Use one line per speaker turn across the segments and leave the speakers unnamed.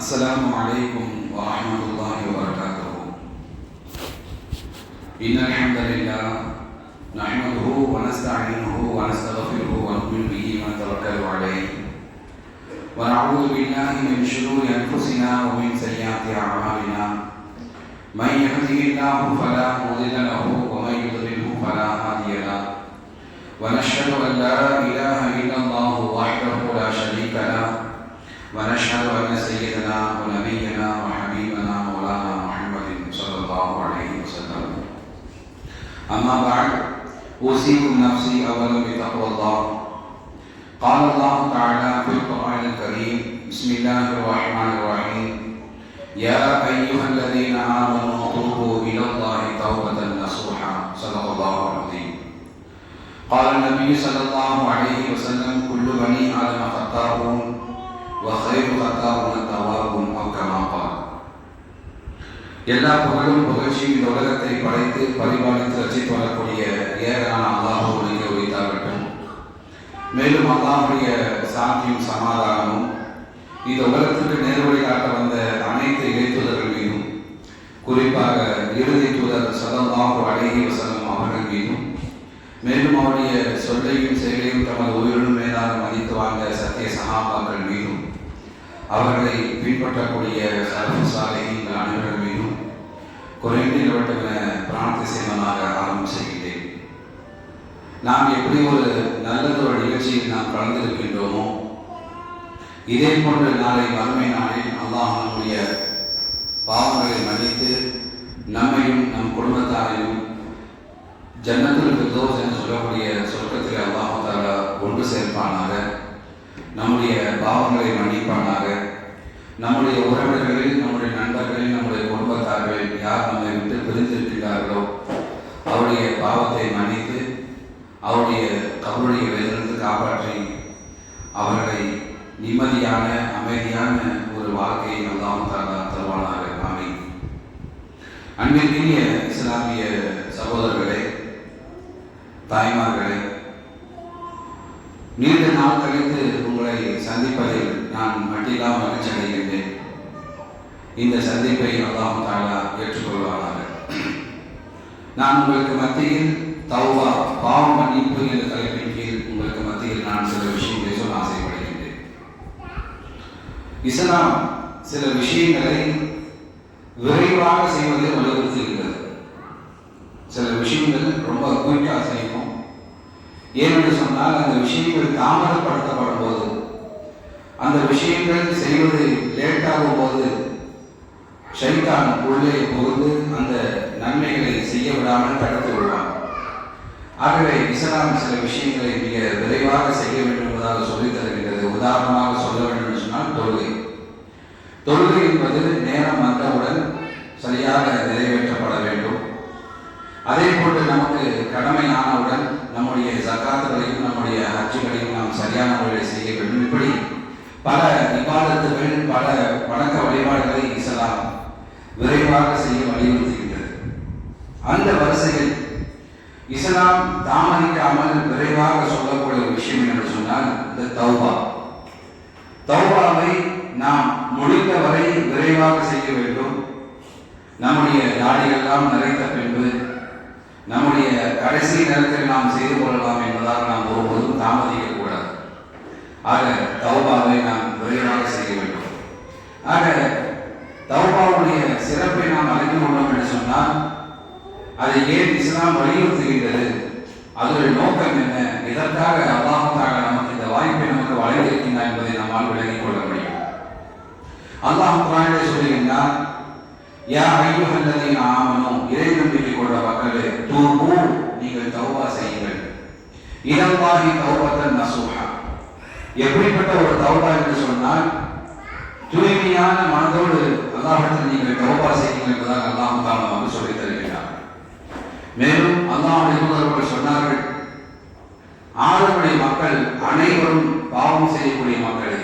السلام عليكم ورحمة الله وبركاته. إن الحمد لله نحمده ونستعينه ونستغفره ونؤمن به ونتوكل عليه ونعوذ بالله من شرور أنفسنا ومن سيئات أعمالنا. من يهده الله فلا مضل له ومن يضلله فلا هادي له. ونشهد أن لا إله إلا الله وحده لا شريك له. ونشهد أن سيدنا ونبينا وحبيبنا مولانا محمد صلى الله عليه وسلم. أما بعد، أوصيكم نفسي أولا بتقوى الله. قال الله تعالى في القرآن الكريم: بسم الله الرحمن الرحيم. يا أيها الذين آمنوا توبوا إلى الله توبة نصوحا. صدق الله العظيم. قال النبي صلى الله عليه وسلم: كل بني آدم خطاؤون وخير خطاؤون التوابون أو كما قال. எல்லா புகழும் புகழ்ச்சியும் இந்த உலகத்தை படைத்து பரிபாலித்து ரசித்து வரக்கூடிய ஏகனான அல்லாஹ்வுக்கு உரித்தாகட்டும். மேலும் அல்லாஹ்வுடைய சாந்தியும் சமாதானமும் இந்த உலகத்துக்கு நேர்வழி காட்ட வந்த அனைத்து இறைத்தூதர்கள் மீதும், குறிப்பாக இறுதி தூதர் ஸல்லல்லாஹு அலைஹி வஸல்லம் அவர்கள் மீதும், மேலும் அவருடைய சொல்லையும் செயலையும் தமது உயிரினும் மேலாக மதித்து வாழ்ந்த சத்திய சஹாபாக்கள் மீதும், அவர்களை பின்பற்றக்கூடிய சலஃபு சாலிஹீன்கள் அனைவர்கள் மீதும் குறைந்து நிலவட்டுமென பிரார்த்தி செய்வதாக ஆரம்பம் செய்கின்றேன். நாம் எப்படி ஒரு நல்லதொரு நிகழ்ச்சியில் நாம் கலந்திருக்கின்றோமோ, இதே போன்ற நாளை மறுமை நாளில் அல்லாஹ் நம்முடைய பாவங்களை மன்னித்து நம்மையும் நம் குடும்பத்தாரையும் ஜன்னத்துல் ஃபிர்தௌஸ் என்று சொல்லக்கூடிய சொர்க்கத்தில் அல்லாஹ் தஆலா ஒன்று சேர்ப்பானாக. நம்முடைய பாவங்களை மன்னிப்பானாக. நம்முடைய உறவினர்களில், நம்முடைய நண்பர்களில், நம்முடைய குடும்பத்தார்களில் யார் நம்மை விட்டு பிரிந்திருக்கிறார்களோ அவருடைய பாவத்தை மன்னித்து அவருடைய கபருடைய வேதனைக்கு காப்பாற்றி அவர்களை நிம்மதியான அமைதியான ஒரு வாழ்க்கையை அல்லாஹ் தஆலா தருவானாக. ஆமீன். அன்பிற்கினிய இஸ்லாமிய சகோதரர்களே, தாய்மார்களே, நீண்ட நாள் கழித்து உங்களை சந்திப்பதில் நான் மட்டில்லா மகிழ்ச்சி அடைகின்றேன். இந்த சந்திப்பை அல்லாஹ் தஆலா ஏற்றுக்கொள்வானாக. நான் உங்களுக்கு மத்தியில் தௌபா, பாவ மன்னிப்பு என்ற தலைப்பின் கீழ் உங்களுக்கு மத்தியில் நான் சில விஷயங்களை சொல்ல ஆசைப்படுகின்றேன். இஸ்லாம் சில விஷயங்களை விரைவாக செய்வதை வலியுறுத்துகின்றது. சில விஷயங்கள் ரொம்ப குயிக்காக செய்யணும். ஏனென்று சொன்னால், அந்த விஷயங்கள் தாமதப்படுத்தப்படும் போது, அந்த விஷயங்கள் செய்வது லேட்டாகும் போது ஷைத்தான் உள்ளே புகுந்து அந்த நன்மைகளை செய்ய விடாமல் தடுத்து விடுவான். ஆகவே இஸ்லாம் சில விஷயங்களை மிக விரைவாக செய்ய வேண்டும் என்பதாக சொல்லித் தருகின்றது. உதாரணமாக சொல்ல வேண்டும் என்று சொன்னால், தொழுகை என்பது நேரம் வந்தவுடன் சரியாக நிறைவேற்றப்பட வேண்டும். அதே போன்று நமக்கு கடமை ஆனவுடன் நம்முடைய ஜகாத்துகளையும் நம்முடைய ஹஜ்ஜுகளையும் நாம் சரியான முறையில் செய்ய வேண்டும். இப்படி பல இபாதத்துகள், பல வணக்க வழிபாடுகளை இஸ்லாம் விரைவாக செய்ய வலியுறுத்துகின்றது. அந்த வரிசையில் இஸ்லாம் தாமதிக்காமல் விரைவாக சொல்லக்கூடிய ஒரு விஷயம் என்று சொன்னால் இந்த தௌபாவை நாம் முடிந்தவரை விரைவாக செய்ய வேண்டும். நம்முடைய தாடிகளெல்லாம் நிறைந்த பின்பு நம்முடைய கடைசி நேரத்தில் நாம் செய்து கொள்ளலாம் என்பதால் நாம் ஒருபோதும் தாமதிக்க கூடாது. ஆக தௌபாவை நாம் விரைவாக செய்ய வேண்டும். ஆக தௌபாவுடைய சிறப்பை நாம் அறிந்து கொண்டோம் என்று சொன்னால், அதை ஏன் இஸ்லாம் வலியுறுத்துகின்றது, அதனுடைய நோக்கம் என்ன, இதற்காக அல்லாஹ் தஆலா நமக்கு இந்த வாய்ப்பை நமக்கு வழங்கியிருக்கின்றார் என்பதை நம்மால் விளங்கிக் கொள்ள முடியும். அல்லாஹ் குர்ஆனிலே சொல்லுகின்றார்: யா அய்யுஹல்லதீன ஆமனூ, இறை நம்பிக்கை கொண்ட மக்களே, தூபு, நீங்கள் தௌபா செய்யுங்கள். இலல்லாஹி தௌபத்தன் நஸூஹா. எப்படிப்பட்ட ஒரு தௌபா என்று சொன்னால், தூய்மையான மனதோடு அல்லாஹ்விடத்தில் நீங்கள் தௌபா செய்யுங்கள் என்பதாக அல்லாஹ் தஆலா நமக்கு சொல்லித் தருகிறார். மேலும் அல்லாஹ்வுடைய தூதர்கள் சொன்னார்கள், ஆதமுடைய மக்கள் அனைவரும் பாவம் செய்யக்கூடிய மக்களே.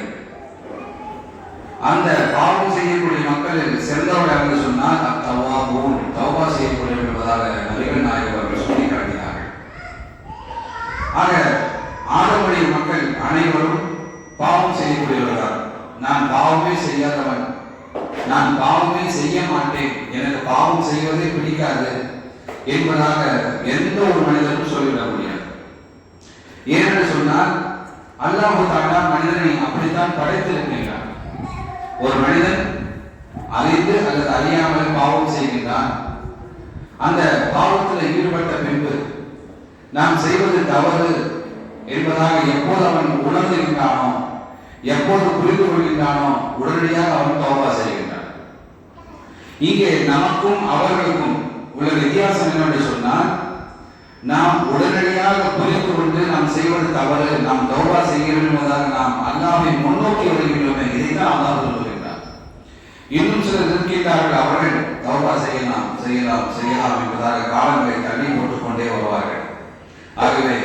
அந்த பாவம் செய்யக்கூடிய மக்களில் சிறந்தவர்கள் என்று சொன்னால் அத்தவாபூன், தௌபா செய்யக்கூடியவர் என்பதாக நபிகள் நாயகம் அவர்கள் சொல்லி காட்டினார்கள். ஆக ஆதமுடைய மக்கள் அனைவரும் பாவம் செய்யக்கூடியவர்கள். நான் பாவமே செய்யாதவன், நான் பாவமே செய்ய மாட்டேன், எனக்கு பாவம் செய்வதே பிடிக்காது என்பதாக எந்த ஒரு மனிதனும் சொல்லிவிட முடியாது. ஏனென்று சொன்னால் அல்லாஹ் தஆலா மனிதனை அப்படித்தான் படைத்திருக்கின்றான். ஒரு மனிதன் அறிந்து அல்லது அறியாமல் பாவம் செய்கின்றான். அந்த பாவத்தில் ஈடுபட்ட பின்பு நாம் செய்வது தவறு என்பதாக எப்போது அவன் உணர்கின்றானோ, எப்போது புரிந்து கொள்கின்றானோ, உடனடியாக அவன் தௌபா செய்கின்றான். இங்கே நமக்கும் அவர்களுக்கும் உள்ள வித்தியாசம் என்னவென்று சொன்னால், நாம் உடனடியாக புரிந்து கொண்டு நாம் செய்வது தவறு, நாம் தௌபா செய்ய வேண்டும் என்பதாக நாம் அல்லாஹ்வை முன்னோக்கி வருகின்றோமே, இதைத்தான் அல்லாஹ் சொல்லுகின்றார். இன்னும் சிலர் இருக்கின்றார்கள், அவர்கள் தௌபா செய்யலாம் என்பதாக காலங்களை தள்ளி போட்டுக் கொண்டே வருவார்கள். ஆகவே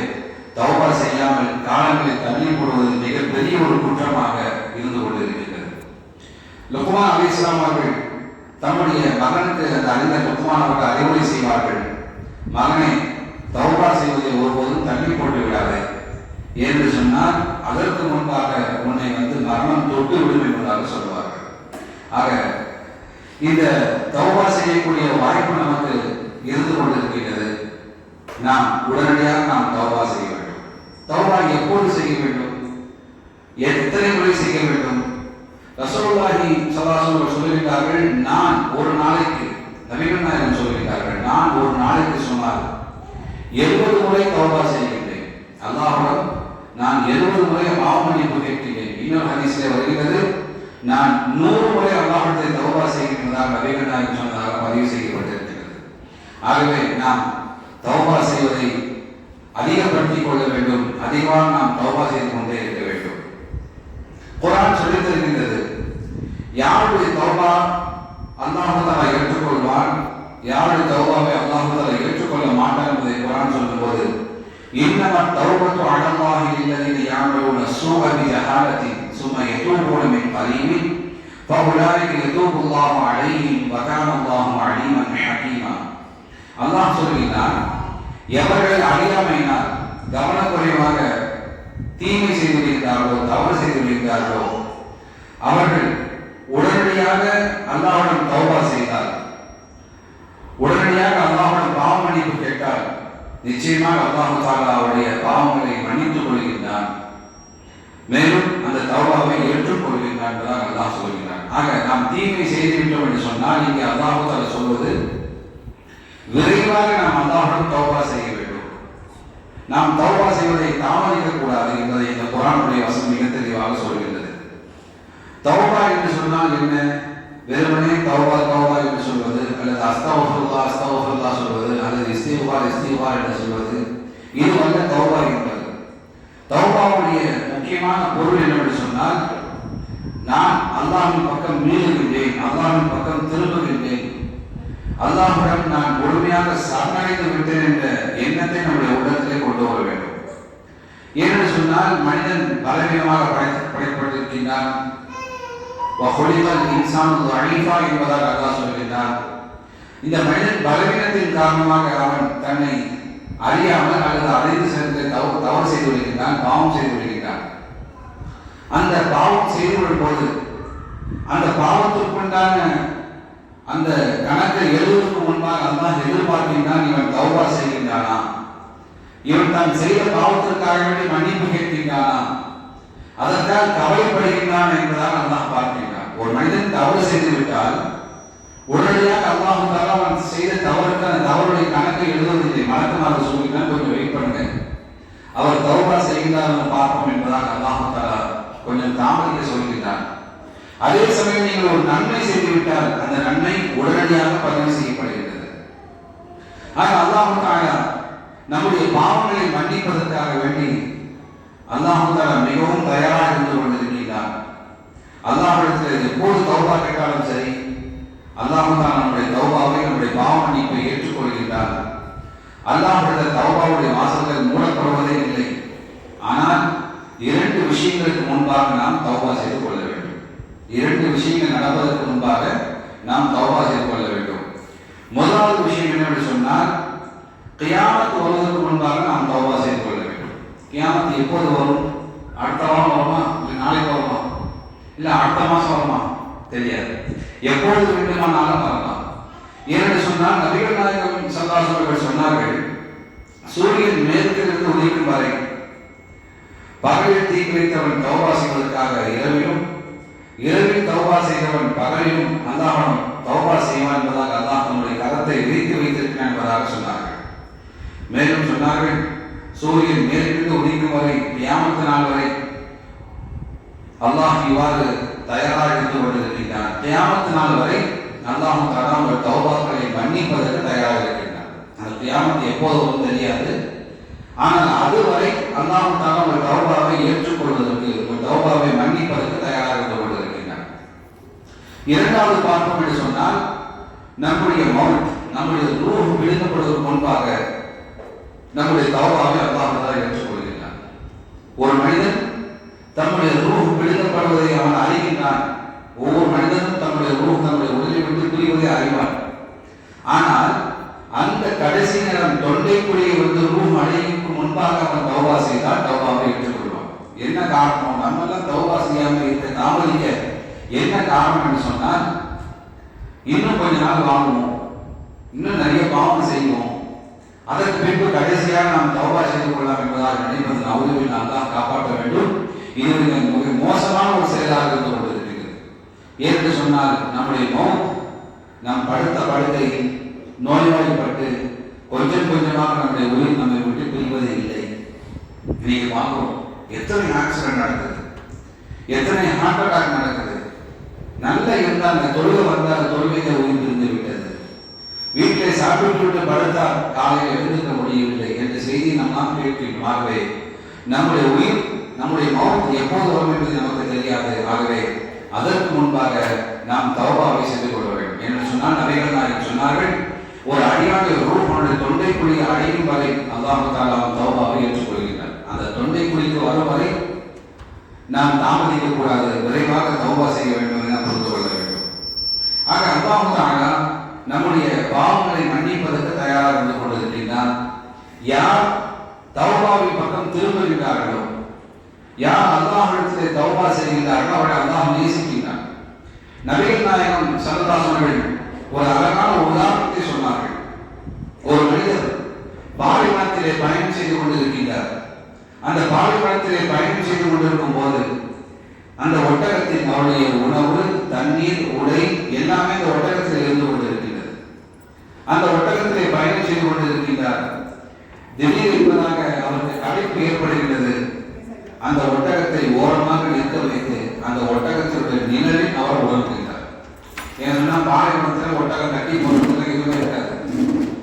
தௌபா செய்யாமல் காலங்களை தள்ளி போடுவது மிகப்பெரிய ஒரு குற்றமாக இருந்து கொண்டிருக்கின்றது. லுக்மான் அலைஹிஸ்ஸலாம் அவர்கள் தம்முடைய மகனுக்கு அந்த அறிந்த லுக்மான் அவர்கள் அறிவுரை செய்வார்கள், மகனை தௌபா செய்வதை ஒருபோதும் தள்ளி போட்டு விடாது என்று சொன்னால் அதற்கு முன்பாக உன்னை மரணம் தொட்டு விடும் என்பதாக சொல்வார்கள். ஆக இந்த தௌபா செய்யக்கூடிய வாய்ப்பு நமக்கு இருந்து கொண்டிருக்கிறது. நாம் உடனடியாக நாம் தௌபா செய்ய வேண்டும். தௌபா எப்போது செய்ய வேண்டும், எத்தனை முறை செய்ய வேண்டும்? ரசூலுல்லாஹி ஸல்லல்லாஹு அலைஹி வஸல்லம் சொல்லுகிறார்கள், நான் ஒரு நாளைக்கு, நபிகள் நாயகம் சொல்லுகிறார்கள், நான் ஒரு நாளைக்கு சுமார் 70 முறை தௌபா செய்கின்றேன். அல்லாஹ்விடம் நான் 70 முறை பாவ மன்னிப்பு கேட்கிறேன். இன்னொரு ஹதீஸிலே வருகிறது, நான் 100 முறை அல்லாஹ்விடத்தை தௌபா செய்கின்றதாக நபிகள் நாயகம் சொன்னதாக பதிவு செய்யப்பட்டிருக்கிறது. ஆகவே நாம் தௌபா செய்வதை அதிகப்படுத்திக் கொள்ள வேண்டும். அதிகமாக நாம் தௌபா செய்து கொண்டே இருக்க வேண்டும். குர்ஆன் சொல்லித் தருகின்றது, யாருடைய தௌபா அல்லாஹ் தஆலா ஏற்றுக்கொள்வான், யாருடைய தௌபாவை அல்லாஹ் தஆலா ஏற்றுக்கொள்ள மாட்டான் என்பதை குர்ஆன் சொல்லும்போது, இன்னமா தௌபத்து அலல்லாஹி லில்லதீன யஅமலூன ஸூஅ பிஜஹாலத்தின் ஸும்ம யதூபூன மின் கரீபின் ஃபஉலாயிக யதூபுல்லாஹு அலைஹிம் வ கான அல்லாஹு அலீமன் ஹகீமா. அல்லாஹ் சொல்கிறான், எவர்கள் அறியாமையினால் கவனக்குறைவாக தீமை செய்து விடுகிறார்களோ, தவறு செய்து விடுகிறார்களோ, அவர்கள் உடனடியாக அல்லாஹ்விடம் தௌபா செய்தால், உடனடியாக அல்லாஹ்விடம் பாவ மன்னிப்பு கேட்டால், நிச்சயமாக அல்லாஹ் தஆலா அவருடைய பாவங்களை மன்னித்துக் கொள்கின்றான், மேலும் அந்த தௌபாவை ஏற்றுக்கொள்கின்றான் என்பதாக அல்லாஹ் சொல்கிறான். ஆக நாம் தீமை செய்துவிட்டோம் என்று சொன்னால், இங்கே அல்லாஹ் தஆலா சொல்வது, விரைவாக நாம் அல்லாஹ்விடம் தௌபா செய்ய வேண்டும். நாம் தௌபா செய்வதை தாமதிக்க கூடாது என்பதை இந்த குர்ஆனுடைய வசனம் மிக தெளிவாக சொல்கின்றது. தௌபா என்று சொன்னால் என்ன? வெறுமனே தௌபா என்று சொல்வது, அல்லது அஸ்தக்ஃபிருல்லாஹ் சொல்வது, அல்லது இஸ்திக்ஃபார் என்று சொல்வது, இது அல்ல தௌபா என்பது. தௌபாவுடைய முக்கியமான பொருள் என்னவென்று சொன்னால், நான் அல்லாஹ்வின் பக்கம் மீளுகின்றேன், அல்லாஹ்வின் பக்கம் திரும்புகின்றேன், அல்லாஹ்விடம் நான் முழுமையாக சரணடைந்து விட்டேன் என்ற எண்ணத்தை நம்முடைய உள்ளத்திலே கொண்டு வர வேண்டும். ஏனென்று சொன்னால், மனிதன் பலவீனமாக படைக்கப்பட்டிருக்கின்றான். என்பதாக அல்லாஹ் சொல்கின்றான். இந்த மனிதன் பலவீனத்தின் காரணமாக அவன் தன்னை அறியாமல் அல்லது அறிந்து சேர்ந்து தவறு செய்து விடுகின்றான், பாவம் செய்து விடுகின்றான். அந்த பாவம் செய்து விடும் போது அந்த பாவத்திற்குண்டான அந்த கணக்கை எழுதுவதற்கு முன்பாக அல்லாஹ் எதிர்பார்க்கின்றான், இவன் தௌபா செய்கின்றானா, இவன் தான் செய்த பாவத்திற்காக வேண்டி மன்னிப்பு கேட்கின்றானா, அதற்காக கவலைப்படுகின்றான் என்பதாக அல்லாஹ் பார்க்கின்றான். ஒரு மனிதன் தவறு செய்து விட்டால் உடனடியாக அல்லாஹ் தஆலா அவன் செய்த தவறுக்கு அந்த தவறுடைய கணக்கை எழுதுவதில்லை. மலக்குமார் சொல்லிட்டான், கொஞ்சம் வெயிட் பண்ணுங்க, அவர் தௌபா செய்கின்றார் பார்ப்போம் என்பதாக அல்லாஹ் தஆலா கொஞ்சம் தாமதிக்க சொல்கின்றான். அதே சமயம் நீங்கள் ஒரு நன்மை செய்துவிட்டால் அந்த நன்மை உடனடியாக பதிவு செய்யப்படுகின்றது. ஆக அல்லாஹ் தஆலா நம்முடைய பாவங்களை மன்னிப்பதற்காக வேண்டி அல்லாஹ் தஆலா மிகவும் தயாராக இருந்து கொண்டிருக்கிறார். அல்லாஹ்விடத்தில் எப்போது தௌபா கேட்டாலும் சரி, அல்லாஹ் தஆலா நம்முடைய தௌபாவை, நம்முடைய பாவ மன்னிப்பை ஏற்றுக்கொள்கின்றார். அல்லாஹ்விடத்தில் தௌபாவுடைய வாசல்கள் மூடப்படுவதே இல்லை. ஆனால் 2 விஷயங்களுக்கு முன்பாக நாம் தௌபா செய்து கொள்ள வேண்டும். 2 விஷயங்கள் நடப்பதற்கு முன்பாக நாம் தௌபா செய்து கொள்ள வேண்டும். முதலாவது விஷயம் என்னவென்று சொன்னால், கியாமத் வருவதற்கு முன்பாக நாம் தௌபா செய்து கொள்ள வேண்டும். கியாமத் எப்போது வரும்? அடுத்த வாரம் வருமா, இல்லை நாளைக்கு வருமா, இல்லை அடுத்த மாசம் வருமா? தெரியாது. எப்பொழுது வேண்டுமானாலும் வரலாம். ஏனென்று சொன்னால் நபிகள் நாயகம் ஸல்லல்லாஹு அலைஹி வஸல்லம் சொன்னார்கள், சூரியன் மேற்கிலிருந்து உதிக்கும் வரை பகலில் தீக்குளித்தவன் தௌபா செய்வதற்காக இரவிலும், இரவில் தௌபா செய்தவன் பகலிலும் அல்லாஹ்விடம் தௌபா செய்வான் என்பதாக அல்லாஹ் தன்னுடைய கரத்தை விரித்து வைத்திருக்கிறான் என்பதாக சொன்னார்கள். மேலும் சொன்னார்கள், சூரியன் மேற்கிலிருந்து உதிக்கும் வரை கியாமத் நாள் வரை அல்லாஹ் இவ்வாறு தயாராக இருந்து கொண்டிருக்கின்றான். கியாமத் நாள் வரை அல்லாஹ் தஆலா உங்கள் தௌபாக்களை மன்னிப்பதற்கு தயாராக இருக்கின்றான். அந்த கியாமத் எப்போது வரும் தெரியாது. ஆனால் அதுவரை அல்லாஹ் தஆலா உங்கள் தௌபாவை ஏற்றுக்கொள்வதற்கு, உங்கள் தௌபாவை மன்னிப்பதற்கு தயாராக இருந்து கொண்டிருக்கின்றான். இரண்டாவது பார்ப்போம் என்று சொன்னால், நம்முடைய மௌத், நம்முடைய ரூஹ் விடுதப்படுவதற்கு முன்பாக நம்முடைய தௌபாவை அல்லாஹ் தஆலா ஏற்றுக்கொள்கின்றான். ஒரு மனிதன் தம்முடைய ரூஹ் விடுதப்படுவதை அவன் அறிகின்றான். ஒவ்வொரு மனிதனும் தம்முடைய ரூஹ் தம்முடைய உடலை விட்டு பிரிவதை அறிவான். ஆனால் அந்த கடைசி நேரம் தொண்டைக்குழியை வந்து ரூஹ் அடையுக்கு முன்பாக அவன் தௌபா செய்தால் தௌபாவை ஏற்றுக்கொள்வான். என்ன காரணம்? நம்ம எல்லாம் தௌபா செய்யாமல் இருக்க தாமதிக்க என்ன காரணம் என்று சொன்னால், இன்னும் கொஞ்ச நாள் வாங்குவோம், இன்னும் நிறைய பாவம் செய்வோம், அதற்கு பின்பு கடைசியாக நாம் தௌபா செய்து கொள்ளலாம் என்பதாக நினைப்பது நவுதுபில்லாஹ், அல்லாஹ் காப்பாற்ற வேண்டும். இது மிக மோசமான ஒரு செயலாக இருந்து கொண்டிருக்கிறது. ஏனென்று சொன்னால், நம்முடைய மௌத் நாம் படுத்த படுக்கையில் நோய்வாய்ப்பட்டு கொஞ்சம் கொஞ்சமாக நம்முடைய உயிர் நம்மை விட்டு பிரிவதே இல்லை. நீங்க பார்க்கிறோம், எத்தனை ஆக்சிடென்ட் நடக்குது, எத்தனை ஹார்ட் அட்டாக் நடக்குது. நல்ல இருந்தாங்க, தொழுகை வந்தால் தொழுகையை உயிர் பிரிந்து விட்டது. வீட்டிலே சாப்பிட்டு விட்டு படுத்தால் காலையில் எழுந்திருக்க முடியவில்லை என்ற செய்தி நாம் கேட்கின்றோம். ஆகவே நம்முடைய உயிர், நம்முடைய மௌத் எப்போது வரும் என்பது நமக்கு தெரியாது. ஆகவே அதற்கு முன்பாக நாம் தௌபாவை செய்து கொள்ள வேண்டும். என்று சொன்னால் நபிகள் நாயகம் சொன்னார்கள், ஒரு அடியானுடைய ரூஹ் அவனுடைய தொண்டைக்குழியை அடையும் வரை அல்லாஹ் தஆலா தௌபாவை ஏற்றுக்கொள்கிறார். அந்த தொண்டைக்குழிக்கு வரும் வரை நாம் தாமதிக்க கூடாது, விரைவாக தௌபா செய்ய வேண்டும் என புரிந்து கொள்ள வேண்டும். ஆக அல்லாஹ் தஆலா நம்முடைய பாவங்களை மன்னிப்பதற்கு தயாராக இருந்து கொண்டிருக்கின்றார். யார் தௌபாவின் பக்கம் திரும்புகிறார்களோ, யார் அல்லாஹ்விடத்திலே தௌபா செய்கிறார்களோ அவரை அல்லாஹ் நேசிக்கின்றார். நபிகள் நாயகம் ஸல்லல்லாஹு அலைஹி வஸல்லம் ஒரு அழகான உதாரணத்தை சொன்னார்கள். ஒரு மனிதர் பாலைவனத்திலே பயணம் செய்து கொண்டிருக்கின்றார். அந்த பாலைவனத்திலே பயணம் செய்து கொண்டிருக்கும் போது அந்த ஒட்டகத்தின் அவருடைய உணவு, தண்ணீர், உடை எல்லாமே அந்த ஒட்டகத்தில் இருந்து கொண்டிருக்கின்றது. அந்த ஒட்டகத்திலே பயணம் செய்து கொண்டிருக்கின்றார். திடீர் என்பதாக அவருக்கு களைப்பு ஏற்படுகின்றது. அந்த ஒட்டகத்தை ஓரமாக நிற்க வைத்து அந்த ஒட்டகத்தினுடைய நிழலில் அவர் உணர்கின்றார். ஏன்னா பாலைவனத்தில் ஒட்டகம் கட்டி போடுறதுக்கு எதுவுமே இருக்காது.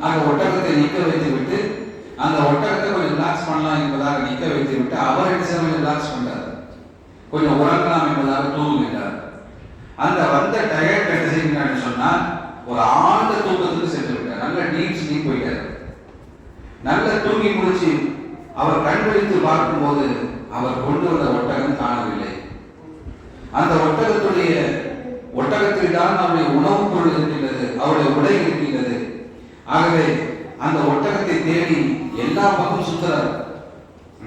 அந்த ஒட்டகத்தை நிற்க வைத்து விட்டு அந்த ஒட்டகத்தை கொஞ்சம் ரிலாக்ஸ் பண்ணலாம் என்பதாக நிற்க வைத்து விட்டு அவர் என்ன செய்ய ரிலாக்ஸ் பண்றார், கொஞ்சம் உறங்கலாம் என்பதாக தூங்குகின்றார். அந்த வந்த டயர்ட் என்ன செய்கிறான்னு சொன்னால் ஒரு ஆழ்ந்த தூக்கத்துக்கு சென்று விட்டார். நல்ல டீப் ஸ்லீப் போயிட்டார். நல்ல தூங்கி முடிச்சு அவர் கண் விழித்து பார்க்கும்போது அவர் கொண்டு வந்த ஒட்டகம் காணவில்லை. அந்த ஒட்டகத்தில் தான் அவருடைய உணவுப் பொருள் இருக்கின்றது, அவருடைய உடை இருக்கின்றது. ஆகவே அந்த ஒட்டகத்தை தேடி எல்லா பக்கம் சுத்துறார்.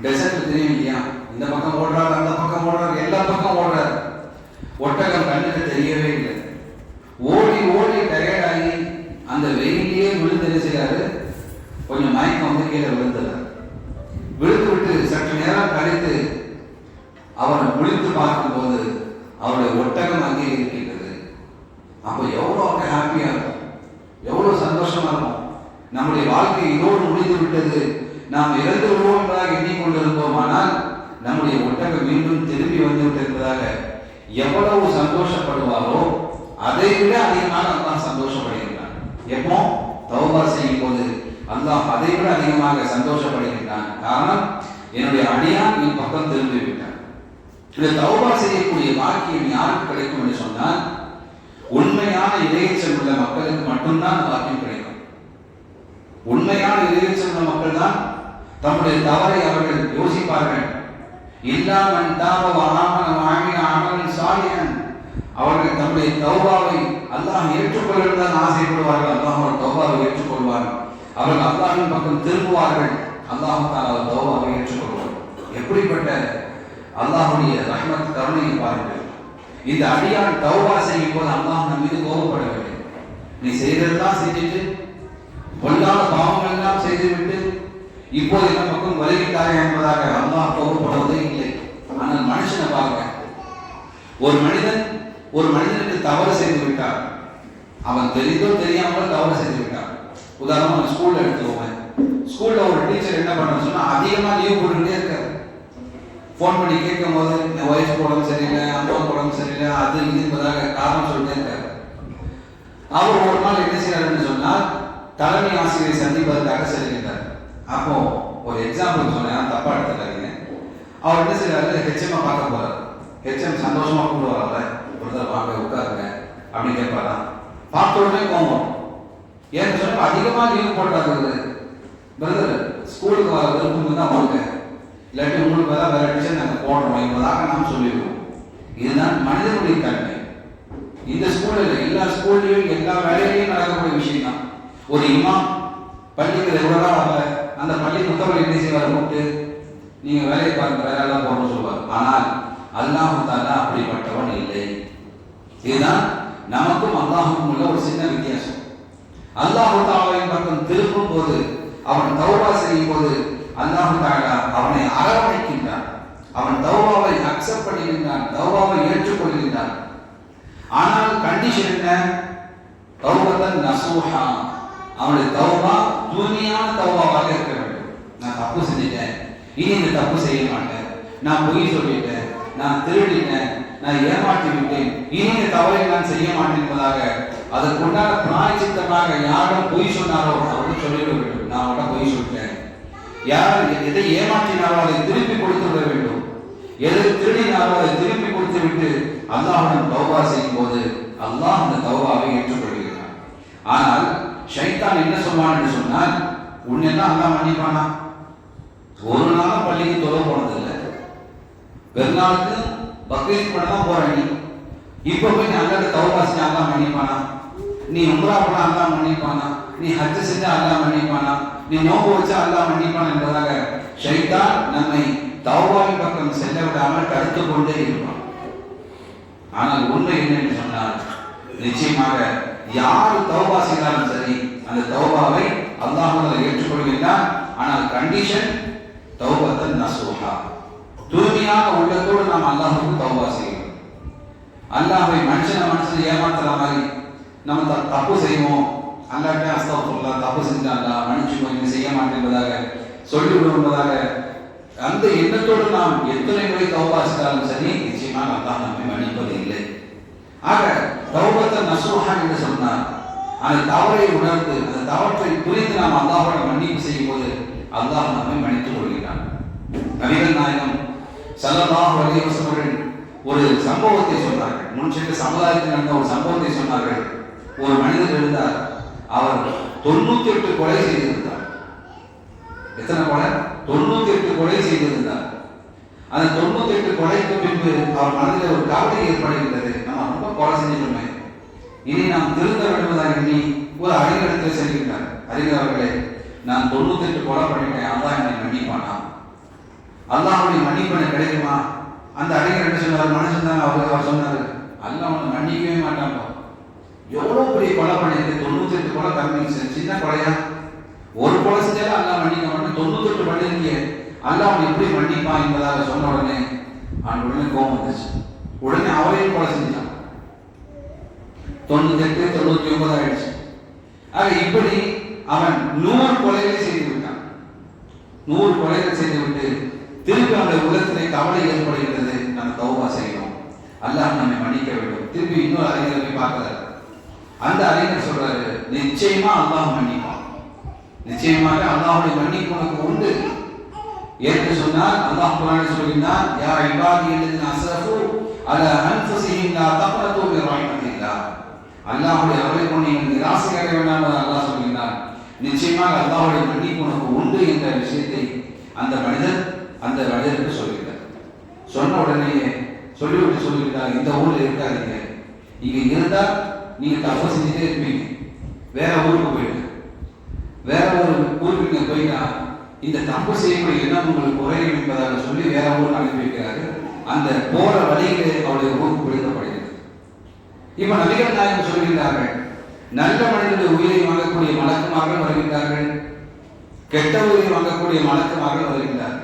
டெசர்ட் தெரியும் இல்லையா, இந்த பக்கம் ஓடுறாரு, அந்த பக்கம் ஓடுறாரு, எல்லா பக்கம் ஓடுறாரு. ஒட்டகம் கண்ணுக்கு தெரியவே இல்லை. ஓடி ஓடி டயர்டாகி அந்த வெயிலேயே விழுந்து என்ன செய்யறாரு, கொஞ்சம் மயக்கம் வந்து கீழே விழுந்துறார். விழுந்து விட்டு சற்று நேரம் கழித்து அவரை முழித்து பார்க்கும்போது அவருடைய ஒட்டகம் அங்கே இருக்கின்றது. அப்போ எவ்வளோ அவங்க ஹாப்பியா இருக்கும், எவ்வளவு சந்தோஷமா இருக்கும். நம்முடைய வாழ்க்கை இதோடு முடிந்து விட்டது, நாம் இறந்து விடுவோம் என்பதாக எண்ணிக்கொண்டிருந்தோம். ஆனால் நம்முடைய ஒட்டகம் மீண்டும் திரும்பி வந்து விட்டது என்பதாக எவ்வளவு சந்தோஷப்படுவாரோ அதை விட அதிகமாக அல்லாஹ் சந்தோஷப்படுகின்றான். எப்போ தௌபா செய்யும் போது அல்லாஹ் அதை விட அதிகமாக சந்தோஷப்படுகின்றான். காரணம், என்னுடைய அடியான் என் பக்கம் திரும்பி விட்டான். இந்த தௌபா செய்யக்கூடிய பாக்கியம் யாருக்கு கிடைக்கும் என்று சொன்னால், உண்மையான இறையச்சம் உள்ள மக்களுக்கு மட்டும்தான் பாக்கியம் கிடைக்கும். உண்மையான இறையச்சம் உள்ள மக்கள் தான் தம்முடைய தவறை அவர்கள் யோசிப்பார்கள். இல்லாமன் அவர்கள் தம்முடைய தௌபாவை அல்லாஹ் ஏற்றுக்கொள்ளதான் ஆசைப்படுவார்கள். அல்லாஹ் அவர் தௌபாவை ஏற்றுக்கொள்வார்கள். அவர்கள் அல்லாஹ்வின் பக்கம் திரும்புவார்கள். அல்லாஹ் தஆலா அவர் தௌபாவை ஏற்றுக்கொள்வார். எப்படிப்பட்ட அல்லாஹ்வுடைய ரஹ்மத், கருணையை பாருங்கள். இந்த அடியான் தௌபா செய்யும் போது அல்லாஹ் நம் மீது கோபப்படவில்லை. நீ செய்ததெல்லாம் செஞ்சுட்டு பொல்லாத பாவங்கள் எல்லாம் செய்துவிட்டு இப்போது என்ன பக்கம் வருகிறாய் என்பதாக அல்லாஹ் கோபப்படுவதே இல்லை. ஆனால் மனுஷனை பாருங்க, ஒரு மனிதனுக்கு தவறு செய்து விட்டார், அவன் தெரிந்தோ தெரியாமலோ தவறு செய்து விட்டான். உதாரணமா ஸ்கூல்ல எடுத்துக்கோங்க. ஸ்கூல்ல ஒரு டீச்சர் என்ன பண்ண சொன்னா அதிகமா லீவ் போட்டுக்கிட்டே இருக்காரு. போன் பண்ணி கேட்கும் போது என் ஒய்ஃப் உடம்பு சரியில்லை, அம்மாவுக்கு உடம்பு சரியில்லை, அது இது என்பதாக காரணம் சொல்லிட்டே இருக்காரு. அவர் ஒரு நாள் என்ன செய்யறாருன்னு சொன்னால் தலைமை ஆசிரியரை சந்திப்பதற்காக செல்கின்றார். அப்போ ஒரு எக்ஸாம்பிள் சொன்னேன், தப்பா எடுத்துக்காதீங்க. அவர் என்ன செய்யறாரு, ஹெச்எம் பார்க்க போறாரு. ஹெச்எம் சந்தோஷமா கூடுவார்ல, ஒருத்தர் வாங்க உட்காருங்க அப்படின்னு கேட்பாராம். பார்த்த உடனே கோபம். ஏன்னு சொன்னா அதிகமா லீவ் போட்டாரு பிரதர், ஸ்கூலுக்கு வர விருப்பம் தான் வாங்க, இல்லாட்டி உங்களுக்கு வேற டியூஷன் நாங்கள் போடுறோம் என்பதாக நாம் சொல்லிடுவோம். இதுதான் மனிதனுடைய தன்மை. இந்த ஸ்கூல்ல எல்லா ஸ்கூல்லையும் எல்லா வேலையிலையும் நடக்கக்கூடிய விஷயம் தான். ஒரு இமாம் பள்ளிக்கு ரெகுலரா வரல, அந்த பள்ளி புத்தகம் என்ன செய்வார், கூப்பிட்டு நீங்க வேலையை பாருங்க, வேற எல்லாம் போடணும்னு சொல்லுவார். ஆனால் அல்லாஹ் தஆலா அப்படிப்பட்டவன் இல்லை. இதுதான் நமக்கும் அல்லாஹுக்கும் உள்ள ஒரு சின்ன வித்தியாசம். அல்லாஹ் தஆலாவின் பக்கம் திரும்பும் போது, அவன் தௌபா செய்யும் போது அல்லாஹ் தஆலா அவனை அரவணைக்கின்றான். அவன் தௌபாவை அக்செப்ட் பண்ணுகின்றான், தௌபாவை ஏற்றுக்கொள்கின்றான். ஆனால் கண்டிஷன் என்ன, தௌபத்தன் நசூஹா, அவனுடைய தௌபா தூய்மையான தௌபாவாக இருக்க வேண்டும். நான் தப்பு செஞ்சிட்டேன், இனி இந்த தப்பு செய்ய மாட்டேன், நான் பொய் சொல்லிட்டேன், நான் திருடிட்டேன், நான் ஏமாற்றி விட்டேன், இனி இந்த தவறை நான் செய்ய மாட்டேன் என்பதாக அதற்குண்டான பிராயச்சித்தமாக யாரும் பொய் சொன்னாரோ அவர்கள் சொல்லிவிட வேண்டும். நான் அவட பொய் சொல்லிட்டேன். யார் எதை ஏமாற்றினாரோ அதை திருப்பி கொடுத்து விட வேண்டும். எதை திருடினாரோ அதை திருப்பி கொடுத்து விட்டு அல்லாஹ்வுடன் தௌபா செய்யும் போது அல்லாஹ் அந்த தௌபாவை ஏற்றுக்கொள்கிறான். ஆனால் ஷைத்தான் என்ன சொல்வான் என்று சொன்னால், உன்னெல்லாம் அல்லாஹ் மன்னிப்பானா? ஒரு நாளும் பள்ளிக்கு தொலை போனதில்லை, பெருநாளுக்கு பக்ரீத் பண்ண தான் போற நீ, இப்ப போய் நீ அல்லாஹ்ட்ட தௌபா செஞ்சா அல்லாஹ் மன்னிப்பானா? நீ உம்ரா பண்ணா அல்லாஹ் மன்னிப்பானா? நீ ஹஜ் செஞ்சா அல்லாஹ் மன்னிப்பானா? நீ நோன்பு வச்சா அல்லாஹ் மன்னிப்பானா என்பதாக ஷைத்தான் நம்மை தௌபாவின் பக்கம் செல்ல விடாமல் தடுத்து கொண்டே இருப்பான். ஆனால் உண்மை என்ன என்று சொன்னால், நிச்சயமாக யார் தௌபா செய்தாலும் சரி அந்த தௌபாவை அல்லாஹ் ஏற்றுக்கொள்கின்றான். ஆனால் கண்டிஷன் தௌபத்தன் நசூஹா, தூய்மையான உள்ளத்தோடு நாம் அல்லாஹ்வுக்கு தௌபா செய்யணும். அல்லாஹ்வை மனுஷனை ஏமாத்துற மாதிரி நம்ம தப்பு செய்வோம், அல்லாஹ்ட்ட அஸ்தக்ஃபிருல்லாஹ், தப்பு செஞ்சாங்க மன்னிச்சுக்கோ, இனி செய்ய மாட்டேன் என்பதாக சொல்லிவிடும் என்பதாக அந்த எண்ணத்தோடு நாம் எத்தனை முறை தௌபா செய்தாலும் சரி நிச்சயமாக அல்லாஹ் நம்மை மன்னிப்பது இல்லை. ஆக தௌபத்தன் நசூஹா என்று சொன்னார், அந்த தவறை உணர்ந்து அந்த தவற்றை புரிந்து நாம் அல்லாஹ்வோட மன்னிப்பு செய்யும் போது அல்லாஹ் நம்மை மன்னித்துக் கொள்கிறான். நபிகள் நாயகம் ஸல்லல்லாஹு அலைஹி வஸல்லம் ஒரு சம்பவத்தை சொன்னார்கள். முன் சென்ற சமுதாயத்தில் நடந்த ஒரு சம்பவத்தை சொன்னார்கள். ஒரு மனிதர் இருந்தார், அவர் 98 கொலை செய்திருந்தார். எத்தனை கொலை? 98 கொலை செய்திருந்தார். அந்த 98 கொலைக்கு பின்பு அவர் மனதில் ஒரு கவலை ஏற்படுகின்றது. நம்ம ரொம்ப கொலை செஞ்சிட்டோமே, இனி நாம் திருந்த வேண்டுவதாக எண்ணி ஒரு அறிஞரிடத்தில் செல்கின்றார். அறிஞர் அவர்களே, நான் 98 கொலை பண்ணிட்டேன், அல்லாஹ் என்னை மன்னிப்பானா? அல்லாஹ்வுடைய மன்னிப்பு எனக்கு கிடைக்குமா? அந்த அறிஞர் என்ன சொன்னார், மனுஷன் தான் அவர் சொன்னார், அல்லாஹ் அவனை மன்னிக்கவே மாட்டான். எவ்வளவு பெரிய கொலை பண்ணிட்டு 98 கொலை கம்மி, சின்ன கொலையா? ஒரு கொலை செஞ்சாலும் அல்லாஹ் மன்னிக்க மாட்டான், 98 பண்ணிருக்கீங்க, அல்லாஹ் அவனை எப்படி மன்னிப்பான் என்பதாக சொன்ன உடனே உடனே கோபம் வந்துச்சு. உடனே அவரையும் கொலை செஞ்சான். 98 99 ஆயிடுச்சு. ஆக இப்படி அவன் 100 கொலைகளை செய்து விட்டான். 100 கொலைகள் செய்து விட்டு திருப்பி அவனுடைய உள்ளத்திலே கவலை ஏற்படுகிறது, நம்ம தௌபா செய்யணும், அல்லாஹ் நம்மை மன்னிக்க வேண்டும். திருப்பி இன்னொரு அறிஞரை போய் பார்க்கிறார். அந்த அறிஞர் சொல்றாரு, நிச்சயமா அல்லாஹ் மன்னிப்பான், நிச்சயமாக அல்லாஹ்வுடைய மன்னிப்பு உனக்கு உண்டு என்று சொன்னால் அல்லாஹ் குர்ஆனில் சொல்கிறான், யா இபாதி அல்லதீன அஸ்ரஃபு அலா அன்ஃபுஸிஹிம் லா தக்னது மின் ரஹ்மத்தில்லாஹ், அல்லாஹ்வுடைய அருளை கொண்டு நீங்கள் நிராசை அடைய வேண்டாம் என்று அல்லாஹ் சொல்கிறான். நிச்சயமாக அல்லாஹ்வுடைய மன்னிப்பு உனக்கு உண்டு என்ற விஷயத்தை அந்த மனிதருக்கு சொல்கிறார். சொன்ன உடனேயே சொல்லிவிட்டு சொல்லிவிட்டார், இந்த ஊர்ல இருக்காதீங்க, இங்க இருந்தா நீங்க தப்பு செஞ்சுட்டே இருப்பீங்க, வேற ஊருக்கு போயிடுங்க, வேற ஒரு ஊருக்கு நீங்க போயிட்டா இந்த தப்பு செய்யக்கூடிய எண்ணம் உங்களுக்கு குறையும் என்பதாக சொல்லி வேற ஊருக்கு அனுப்பி வைக்கிறாரு. அந்த போற வழியிலே அவருடைய ஊருக்கு பிடிக்கப்படுகிறது. இப்ப நபிகள் நாயகம் சொல்கின்றார்கள், நல்ல மனிதனுடைய உயிரை வாங்கக்கூடிய மலக்குமார்கள் வருகின்றார்கள், கெட்ட உயிரை வாங்கக்கூடிய மலக்குமார்கள் வருகின்றார்கள்.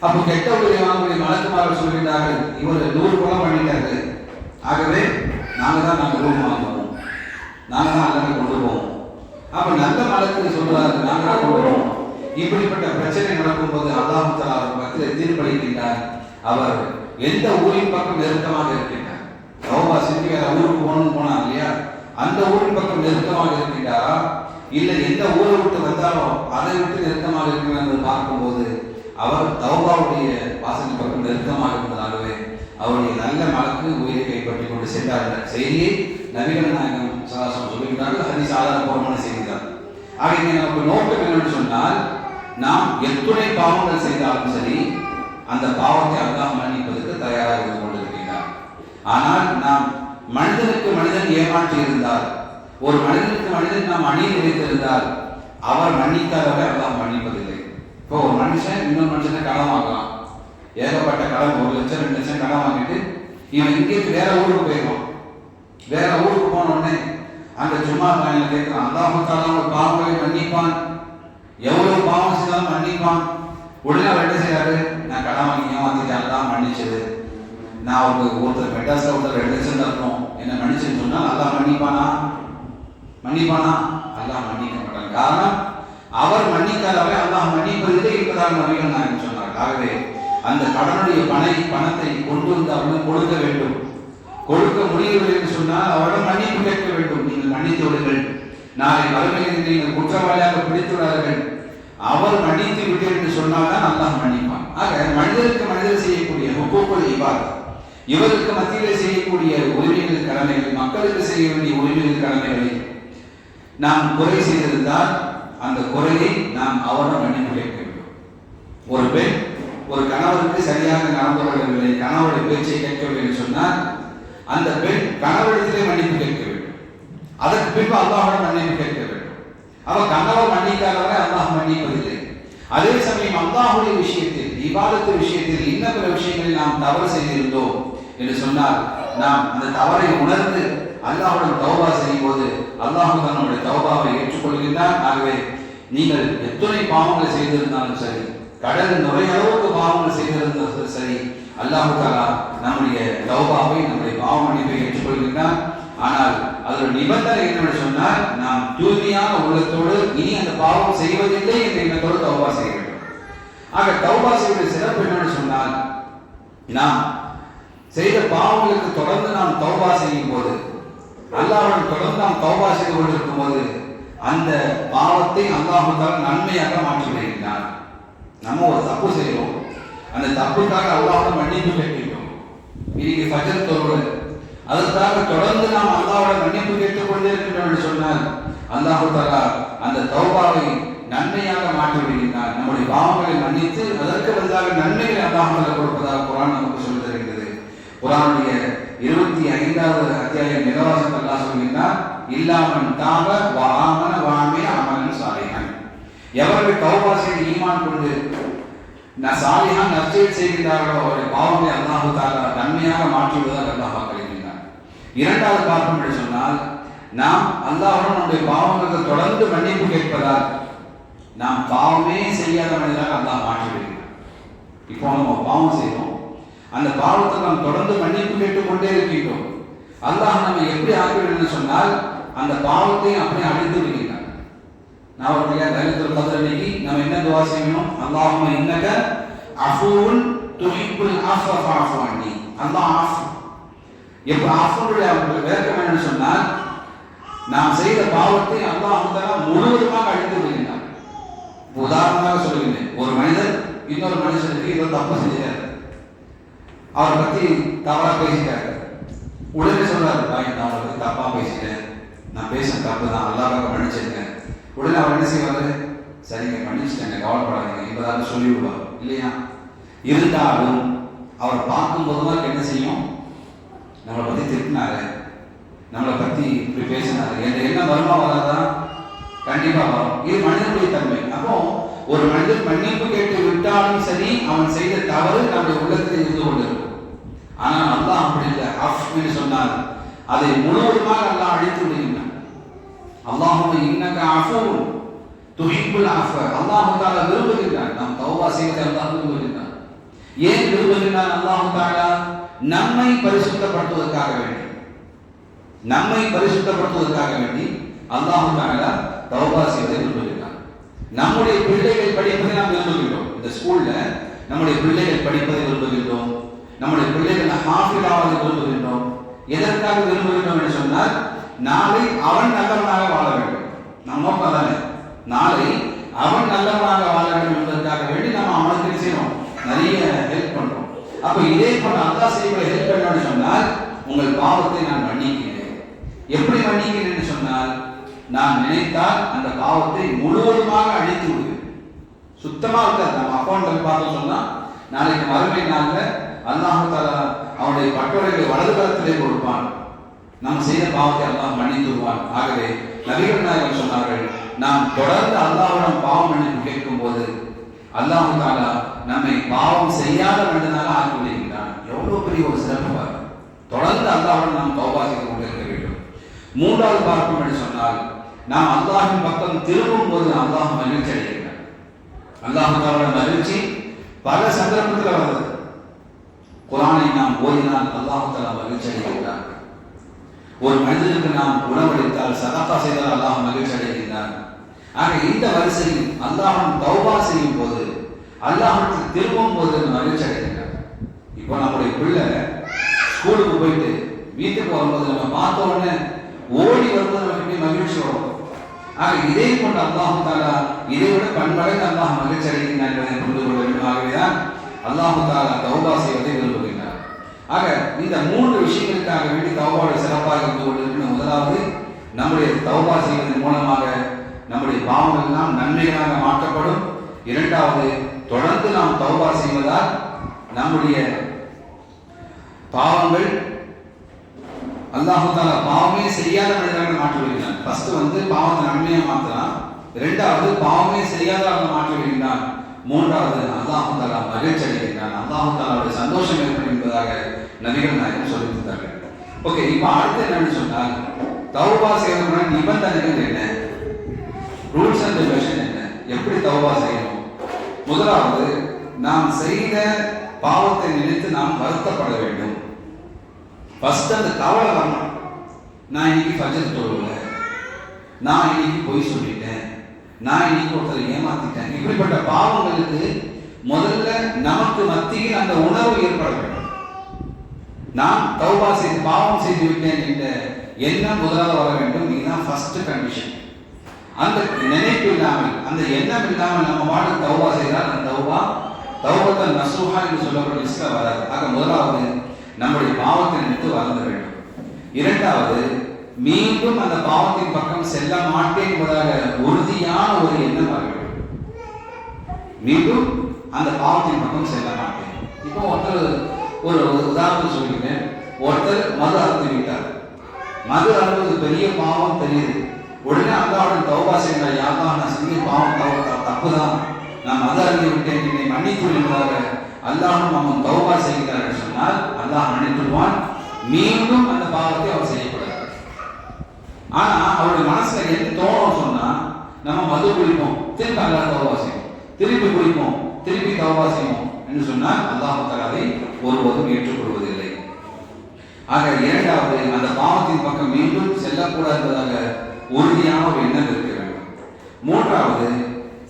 அப்போ கெட்ட உயிரை வாங்கக்கூடிய மலக்குமார்கள் சொல்கின்றார்கள், இவர் 100 குலம் பண்ணிட்டாரு, ஆகவே நாங்க ரூம் வாங்குவோம், நாங்க தான் அல்லது கொண்டு போவோம். அப்ப நல்ல மலக்கு சொல்றாரு, நாங்க தான் கொண்டு போவோம். இப்படிப்பட்ட பிரச்சனை நடக்கும் போது அல்லாஹ் தஆலா அவர் பக்கத்தில் தீர்ப்பளிக்கின்றார். அவர் எந்த ஊரின் பக்கம் நெருக்கமாக இருக்கின்றார், தௌபா செஞ்சு வேற ஊருக்கு போனார் இல்லையா, அந்த ஊரின் பக்கம் நெருக்கமாக இருக்கின்றாரா, இல்லை எந்த ஊரை விட்டு வந்தாரோ அதை விட்டு நெருக்கமாக இருக்கிறார் என்று பார்க்கும்போது அவர் தௌபாவுடைய வாசலின் பக்கம் நெருக்கமாக இருப்பதாகவே அவருடைய நல்ல மலக்கு உயிரை கைப்பற்றி கொண்டு சென்றார் என்ற செய்தியை நபிகள் நாயகம் ஸல்லல்லாஹு அலைஹி வஸல்லம் சொல்கிறார்கள். ஹதீஸ் ஆதாரபூர்வமான செய்திதான். ஆக இங்கே நமக்கு நோக்கம் என்னன்னு சொன்னால், நாம் எத்துணை பாவங்கள் செய்தாலும் சரி அந்த பாவத்தை அல்லாஹ் மன்னிப்பதற்கு தயாராக இருந்து கொண்டிருக்கிறார். ஆனால் நாம் மனிதனுக்கு மனிதன் ஏமாற்றி இருந்தால், ஒரு மனிதனுக்கு மனிதன் நாம் அநீதி இழைத்திருந்தால் அவர் மன்னிக்காதவரை அல்லாஹ் மன்னிப்பதில்லை. இப்போ ஒரு மனுஷன் இன்னொரு மனுஷனை கடன் வாங்கலாம், ஏகப்பட்ட கடன் 1 லட்சம் 2 லட்சம் கடன் வாங்கிட்டு இவன் இங்கேருந்து வேற ஊருக்கு போயிடுவான். வேற ஊருக்கு போன உடனே அந்த சும்மா காயில கேட்கிறான், அல்லாஹ் தஆலா ஒரு பாவங்களை மன்னிப்பான், எவ்வளவு பாவம் செய்தாலும் மன்னிப்பான். உடனே அவர் என்ன செய்யறாரு, நான் கடன் வாங்கி ஏமாத்திட்டான் தான் மன்னிச்சது, நான் ஒருத்தர் மெட்ராஸ்ல ஒருத்தர் 2 லட்சம் தரணும் என்ன மன்னிச்சுன்னு சொன்னா அல்லாஹ் மன்னிப்பானா? அல்லாஹ் மன்னிக்க மாட்டான். காரணம், அவர் மன்னிக்காதவரை அல்லாஹ் மன்னிப்பதில்லை என்பதாக நபிகள் நாயகம் சொன்னார். ஆகவே அந்த கடனுடைய பணத்தை கொண்டு வந்து அவரிடம் கொடுக்க வேண்டும். கொடுக்க முடியவில்லை என்று சொன்னால் அவரிடம் மன்னிப்பு கேட்க வேண்டும். நீங்கள் மன்னித்து விடுங்கள், நாளை மறுமையில் நீங்கள் குற்றவாளியாக பிடித்து விடார்கள், அவர் மன்னித்து விட்டேன் என்று சொன்னால் தான் அல்லாஹ் மன்னிப்பான். ஆக மனிதருக்கு மனிதர் செய்யக்கூடிய ஹுக்கூக்குல் இபாத், இவருக்கு மத்தியிலே செய்யக்கூடிய உரிமைகள் கடமைகள், மக்களுக்கு செய்ய வேண்டிய உரிமைகள் கடமைகளை நாம் குறை செய்திருந்தால் அந்த குறையை நாம் அவரிடம் மன்னிப்பு கேட்க வேண்டும். ஒரு பெண் ஒரு கணவருக்கு சரியாக நடந்து கொள்ளவில்லை, கணவருடைய பேச்சை கேட்கவில்லை என்று சொன்னால் அந்த பெண் கணவரிடத்திலே மன்னிப்பு கேட்க வேண்டும். அதற்கு பின்பு அல்லாஹ்விடம் மன்னிப்பு கேட்க வேண்டும். அவர் கணவர் மன்னிக்காதவரை அல்லாஹ் மன்னிப்பதில்லை. அதே சமயம் அல்லாஹ்வுடைய விஷயத்தில், இபாதத்து விஷயத்தில் இன்ன பிற விஷயங்களில் நாம் தவறு செய்திருந்தோம் என்று சொன்னால் நாம் அந்த தவறை உணர்ந்து அல்லாஹ்வுடன் தௌபா செய்யும் போது அல்லாஹ் நம்முடைய தௌபாவை ஏற்றுக்கொள்கின்றான். ஆகவே நீங்கள் எத்தனை பாவங்களை செய்திருந்தாலும் சரி, கடல் நுழைய அளவுக்கு பாவங்கள் செய்திருந்தாலும் சரி, அல்லாஹ் தஆலா நம்முடைய தௌபாவை, நம்முடைய பாவ மன்னிப்பை ஏற்றுக்கொள்கின்றான். ஆனால் அதோட நிபந்தனை என்னவென்று சொன்னால், நாம் தூய்மையான உள்ளத்தோடு இனி அந்த பாவம் செய்வதில்லை என்ற எண்ணத்தோடு தௌபா செய்ய வேண்டும். ஆக தௌபா செய்வதை சிறப்பு என்னவென்று சொன்னால், நாம் செய்த பாவங்களுக்கு தொடர்ந்து நாம் தௌபா செய்யும் போது, அல்லாஹ்வுடன் தொடர்ந்து நாம் தௌபா செய்து கொண்டிருக்கும் போது அந்த பாவத்தை அல்லாஹ் தஆலா நன்மையாக மாற்றி விடுகின்றான். நம்ம ஒரு தப்பு செய்கிறோம், அந்த தப்புக்காக அல்லாஹ்வுடன் மன்னிப்பு கேட்கிறோம், இன்னைக்கு ஃபஜ்ர் தொழுவது, அதற்காக தொடர்ந்து நாம் அல்லாஹ்வுடன் மன்னிப்பு கேட்டுக்கொண்டே இருக்கின்றோம் என்று சொன்னால் அல்லாஹ் தஆலா அந்த தௌபாவை நன்மையாக மாற்றி விடுகின்றான். நம்முடைய பாவங்களை மன்னித்து அதற்கு பதிலாக நன்மைகளை அல்லாஹ் தஆலா கொடுப்பதாக குர்ஆன் நமக்கு சொல்லித் தருகிறது. குர்ஆனுடைய 25வது அத்தியாயம் நிலவாசம் அல்லாஹ் சொல்கின்றார், இல்லாமன் தாப வ ஆமன வ அமில அமலன் சாலிஹன். எவர்கள் தௌபா செய்து ஈமான் கொண்டு சாலிஹான் நற்செயல் செய்கின்றார்களோ அவருடைய பாவங்களை அல்லாஹ் தஆலா நன்மையாக மாற்றுவதாக அல்லாஹ் வாக்களிக்கின்றார். இரண்டாவது பார்ப்போம் என்று சொன்னால், நாம் அல்லாஹ்வுடன் நம்முடைய பாவங்களுக்கு தொடர்ந்து மன்னிப்பு கேட்பதால் நாம் பாவமே செய்யாத மனிதராக அல்லாஹ் மாற்றி விடுகிறார். இப்போ நம்ம பாவம் செய்வோம், அந்த பாவத்தை நாம் தொடர்ந்து மன்னிப்பு கேட்டுக்கொண்டே இருக்கின்றோம். அல்லாஹ் நம்ம எப்படி ஆக்கிவிடுன்னு சொன்னால் அந்த பாவத்தை அப்படியே அழித்து விடுகிறார். நான் ஒரு லைலத்துல் கத்ர் அன்னைக்கு நம்ம என்ன துஆ செய்யணும்? அல்லாஹும்ம இன்னக அஃபூன் துஹிப்புல் அஃவ ஃபஅஃபு அன்னி. அல்லாஹ் அஃப், எப்ப அஃபுடைய விளக்கம் என்னன்னு சொன்னால், நாம் செய்த பாவத்தை அல்லாஹ் தஆலா முழுவதுமாக அழித்து விடுகிறார். உதாரணமாக சொல்லுகிறேன், ஒரு மனிதர் இன்னொரு மனுஷனுக்கு ஏதோ தப்பு செஞ்சார், அவரை பத்தி தவறா பேசிட்டாரு, உடனே சொல்றாரு, நான் அவரை பத்தி தப்பா பேசிட்டேன், நான் பேச தப்பு தான், அல்லாஹ்வுக்காக மன்னிச்சிருக்கேன். உடனே அவர் என்ன செய்வாரு? சரிங்க மன்னிச்சிட்டேங்க, கவலைப்படாதீங்க என்பதாக சொல்லிவிடுவார் இல்லையா? இருந்தாலும் அவர் பார்க்கும் போதுதான் என்ன செய்யும்? நம்மளை பத்தி திட்டினாரு, நம்மளை பத்தி இப்படி பேசினாரு என்ற எண்ணம் வருமா வராதா? கண்டிப்பா வரும். இது மனிதனுடைய தன்மை. அப்போ ஒரு மனிதன் மன்னிப்பு கேட்டு விட்டாலும் சரி, அவன் செய்த தவறு நம்முடைய உள்ளத்தில் இருந்து கொண்டிருக்கும். ஆனால் அல்லாஹ் அப்படி இல்லை. அஃப் என்று சொன்னால் அதை முழுவதுமாக அல்லாஹ் அழித்து விடுகின்றான். அல்லாஹும்ம இன்னக அஃபூன் துஹிப்புல் அஃவ. அல்லாஹ் தஆலா விரும்புகின்றான் நாம் தௌபா செய்வதை அல்லாஹ் விரும்புகின்றான். ஏன் விரும்புகின்றான்? அல்லாஹ் தஆலா நம்மை பரிசுத்தப்படுத்துவதற்காக வேண்டி, நம்மை பரிசுத்தப்படுத்துவதற்காக வேண்டி அல்லாஹ் தஆலா தௌபா செய்வதை விரும்புகின்றான். நம்முடைய பிள்ளைகள் படிப்பதை நாம் விரும்புகின்றோம். இந்த ஸ்கூல்ல நம்முடைய பிள்ளைகள் படிப்பதை விரும்புகின்றோம். நம்முடைய பிள்ளைகள் ஹாஃபிலாவதை விரும்புகின்றோம். எதற்காக விரும்புகின்றோம் என்று சொன்னால், நாளை அவன் நல்லவனாக வாழ வேண்டும். நம்ம நோக்கம் தானே, நாளை அவன் நல்லவனாக வாழ வேண்டும் என்பதற்காக வேண்டி நம்ம அவனுக்கு என்ன செய்யணும், நிறைய ஹெல்ப் பண்றோம். அப்ப இதே போல அல்லாஹ் செய்வதை ஹெல்ப் பண்ணணும்னு சொன்னால், உங்கள் பாவத்தை நான் மன்னிக்கிறேன். எப்படி மன்னிக்கிறேன் என்று சொன்னால், நான் நினைத்தால் அந்த பாவத்தை முழுவதுமாக அழித்து விடுவேன். சுத்தமா இருக்காது. நம்ம அக்கௌண்ட்ல பார்த்தோம் சொன்னா, நாளைக்கு மறுமை நாள்ல அல்லாஹ் தஆலா அவனுடைய பட்டோரைகளை வலது கரத்திலே கொடுப்பான். நாம் செய்த பாவத்தை அல்லாஹ் மன்னித்து விடுவான். ஆகவே நபிகள் நாயகம் சொன்னார்கள், நாம் தொடர்ந்து அல்லாஹ்விடம் பாவம் மன்னிப்பு கேட்கும் போது அல்லாஹ் தஆலா நம்மை பாவம் செய்யாத மனிதனாக ஆக்கி விடுகின்றான். எவ்வளவு பெரிய ஒரு சிறப்பு! தொடர்ந்து அல்லாஹ்விடம் நாம் தௌபா செய்து கொண்டிருக்க வேண்டும். மூன்றாவது பார்ப்போம் என்று சொன்னால், நாம் அல்லாஹ்வின் பக்கம் திரும்பும் போது அல்லாஹ் மகிழ்ச்சி அடைகின்றான். அல்லாஹ் தஆலா மகிழ்ச்சி பல சந்தர்ப்பத்தில் வருது. குர்ஆனை நாம் ஓதினால் அல்லாஹ் தஆலா மகிழ்ச்சி அடைகின்றான். ஒரு மனிதனுக்கு நாம் உணவளித்தால், சதகா செய்தால் அல்லாஹ் மகிழ்ச்சி அடைகின்றான். ஆக இந்த வரிசையில் அல்லாஹ்வின் தௌபா செய்யும் போது, அல்லாஹ்விற்கு திரும்பும் போது மகிழ்ச்சி அடைகின்றான். இப்போ நம்முடைய பிள்ளை ஸ்கூலுக்கு போயிட்டு வீட்டுக்கு வரும்போது நம்ம பார்த்த உடனே ஓடி வரும்போது நமக்கு மகிழ்ச்சி வரும். ஆக இதே போன்ற அல்லாஹ் தஆலா இதை விட பன்மடங்கு அல்லாஹ் மகிழ்ச்சி அடைகின்றான் என்பதை புரிந்து கொள்ள வேண்டும். ஆகவேதான் அல்லாஹ் தஆலா தௌபா செய்வதை விரும்புகின்றார். ஆக இந்த மூன்று விஷயங்களுக்காக வேண்டி தௌபாவை சிறப்பாக இருந்து கொண்டிருக்கிற முதலாவது, நம்முடைய தௌபா செய்வதன் மூலமாக நம்முடைய பாவங்கள் எல்லாம் நன்மைகளாக மாற்றப்படும். இரண்டாவது, தொடர்ந்து நாம் தௌபா செய்வதால் நம்முடைய பாவங்கள் அல்லாஹ் தஆலா பாவமே செய்யாத மனிதனாக மாற்றி விடுகிறான். ஃபர்ஸ்ட் பாவத்தை நன்மையாக மாற்றலாம். இரண்டாவது, பாவமே செய்யாதவராக மாற்றி விடுகிறான். மூன்றாவது, அல்லாஹ் தஆலா மகிழ்ச்சி அடைகின்றான். அல்லாஹ் தஆலாவுடைய சந்தோஷம் ஏற்படும் என்பதாக நபிகள் நாயகம் சொல்லி தந்தார்கள். ஓகே, இப்போ அடுத்து என்னன்னு சொன்னால், தௌபா செய்வதற்கான நிபந்தனைகள் என்ன, ரூல்ஸ் அண்ட் ரெகுலேஷன் என்ன, எப்படி தௌபா செய்யணும்? முதலாவது, நாம் செய்த பாவத்தை நினைத்து நாம் வருத்தப்பட வேண்டும். ஃபர்ஸ்ட் அந்த கவலை வரணும். நான் இன்னைக்கு ஃபஜ்ர் தொழுவல, நான் இன்னைக்கு பொய் சொல்லிட்டேன், நான் இன்னைக்கு ஒருத்தரை ஏமாத்திட்டேன். இப்படிப்பட்ட பாவங்களுக்கு முதல்ல நமக்கு மத்தியில் அந்த உணர்வு ஏற்பட வேண்டும். நான் தௌபா செய்து பாவம் செய்து விட்டேன் என்ற எண்ணம் முதலாக வர வேண்டும். இதுதான் ஃபர்ஸ்ட் கண்டிஷன். அந்த நினைப்பு இல்லாமல், அந்த எண்ணம் இல்லாமல் நம்ம வாழ தௌபா செய்தால் அந்த தௌபத்தன் நசூஹா என்று சொல்லப்பட்ட லிஸ்ட்ல வராது. ஆக முதலாவது, நம்முடைய பாவத்தை நினைத்து வருந்த வேண்டும். இரண்டாவது, மீண்டும் அந்த பாவத்தின் பக்கம் செல்ல மாட்டேன் என்பதாக உறுதியான ஒரு எண்ணம் வர வேண்டும். மீண்டும் அந்த பாவத்தின் பக்கம் செல்ல மாட்டேன். இப்போ ஒரு உதாரணம் சொல்லிட்டேன். ஒருத்தர் மது அருந்தி விட்டார். மது அருந்துவது பெரிய பாவம் தெரியுது. உடனே அல்லாஹ்விடம் தௌபா செய்தார். யா அல்லாஹ், நான் செஞ்ச பாவம் தப்புதான், நான் மது அருந்தி விட்டேன், என்னை மன்னித்து என்பதாக அல்லாஹ்வும் அவன் தௌபா செய்கிறார் என்று சொன்னால் அல்லாஹ் மன்னித்துவான். மீண்டும் அந்த பாவத்தை அவர் செய்யக்கூடாது. ஆனா அவருடைய மனசுல என்ன தோணும் சொன்னா, நம்ம மது குடிப்போம், திருப்பி அல்லாஹ் தௌபா செய்வோம், திருப்பி குடிப்போம், திருப்பி தௌபா செய்வோம் என்று சொன்னால் அல்லாஹ் தஆலா அதை ஒருவரும் ஏற்றுக்கொள்வதில்லை. ஆக இரண்டாவது, அந்த பாவத்தின் பக்கம் மீண்டும் செல்லக்கூடாது என்பதாக உறுதியான ஒரு எண்ணம் இருக்க வேண்டும். மூன்றாவது,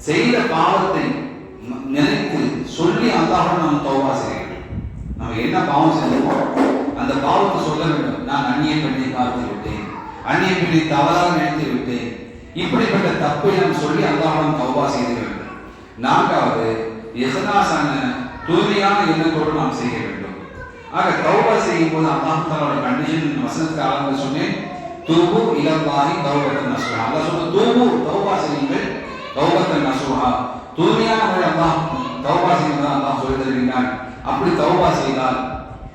செய்த பாவத்தை நினைத்து சொல்லி அல்லாஹ்விடம் நாம் தௌபா செய்ய வேண்டும். நம்ம என்ன பாவம் செஞ்சோமோ அந்த பாவத்தை சொல்ல வேண்டும். நான் அந்நிய பெண்ணை பார்த்து விட்டேன், அந்நிய பெண்ணை தவறாக நினைத்து விட்டேன், இப்படிப்பட்ட தப்பை நாம் சொல்லி அல்லாஹ்விடம் தௌபா செய்ய வேண்டும். நான்காவது, இஹ்லாஸான தூய்மையான எண்ணத்தோடு நாம் செய்ய வேண்டும். ஆக தௌபா செய்யும் போது அல்லாஹ் தஆலாவோட கண்டிஷன் வசனத்துக்கு ஆரம்ப சொன்னேன், தூபு இலல்லாஹி தௌபத்தன் நஸூஹா. அல்லாஹ் சொன்ன தூபு, தௌபா செய்யுங்கள், தௌபத்தன் நஸூஹா, தூய்மையான முறை அல்லாஹ் தௌபா செய்வதாக அல்லாஹ் சொல்லி தருகின்றான். அப்படி தௌபா செய்தால்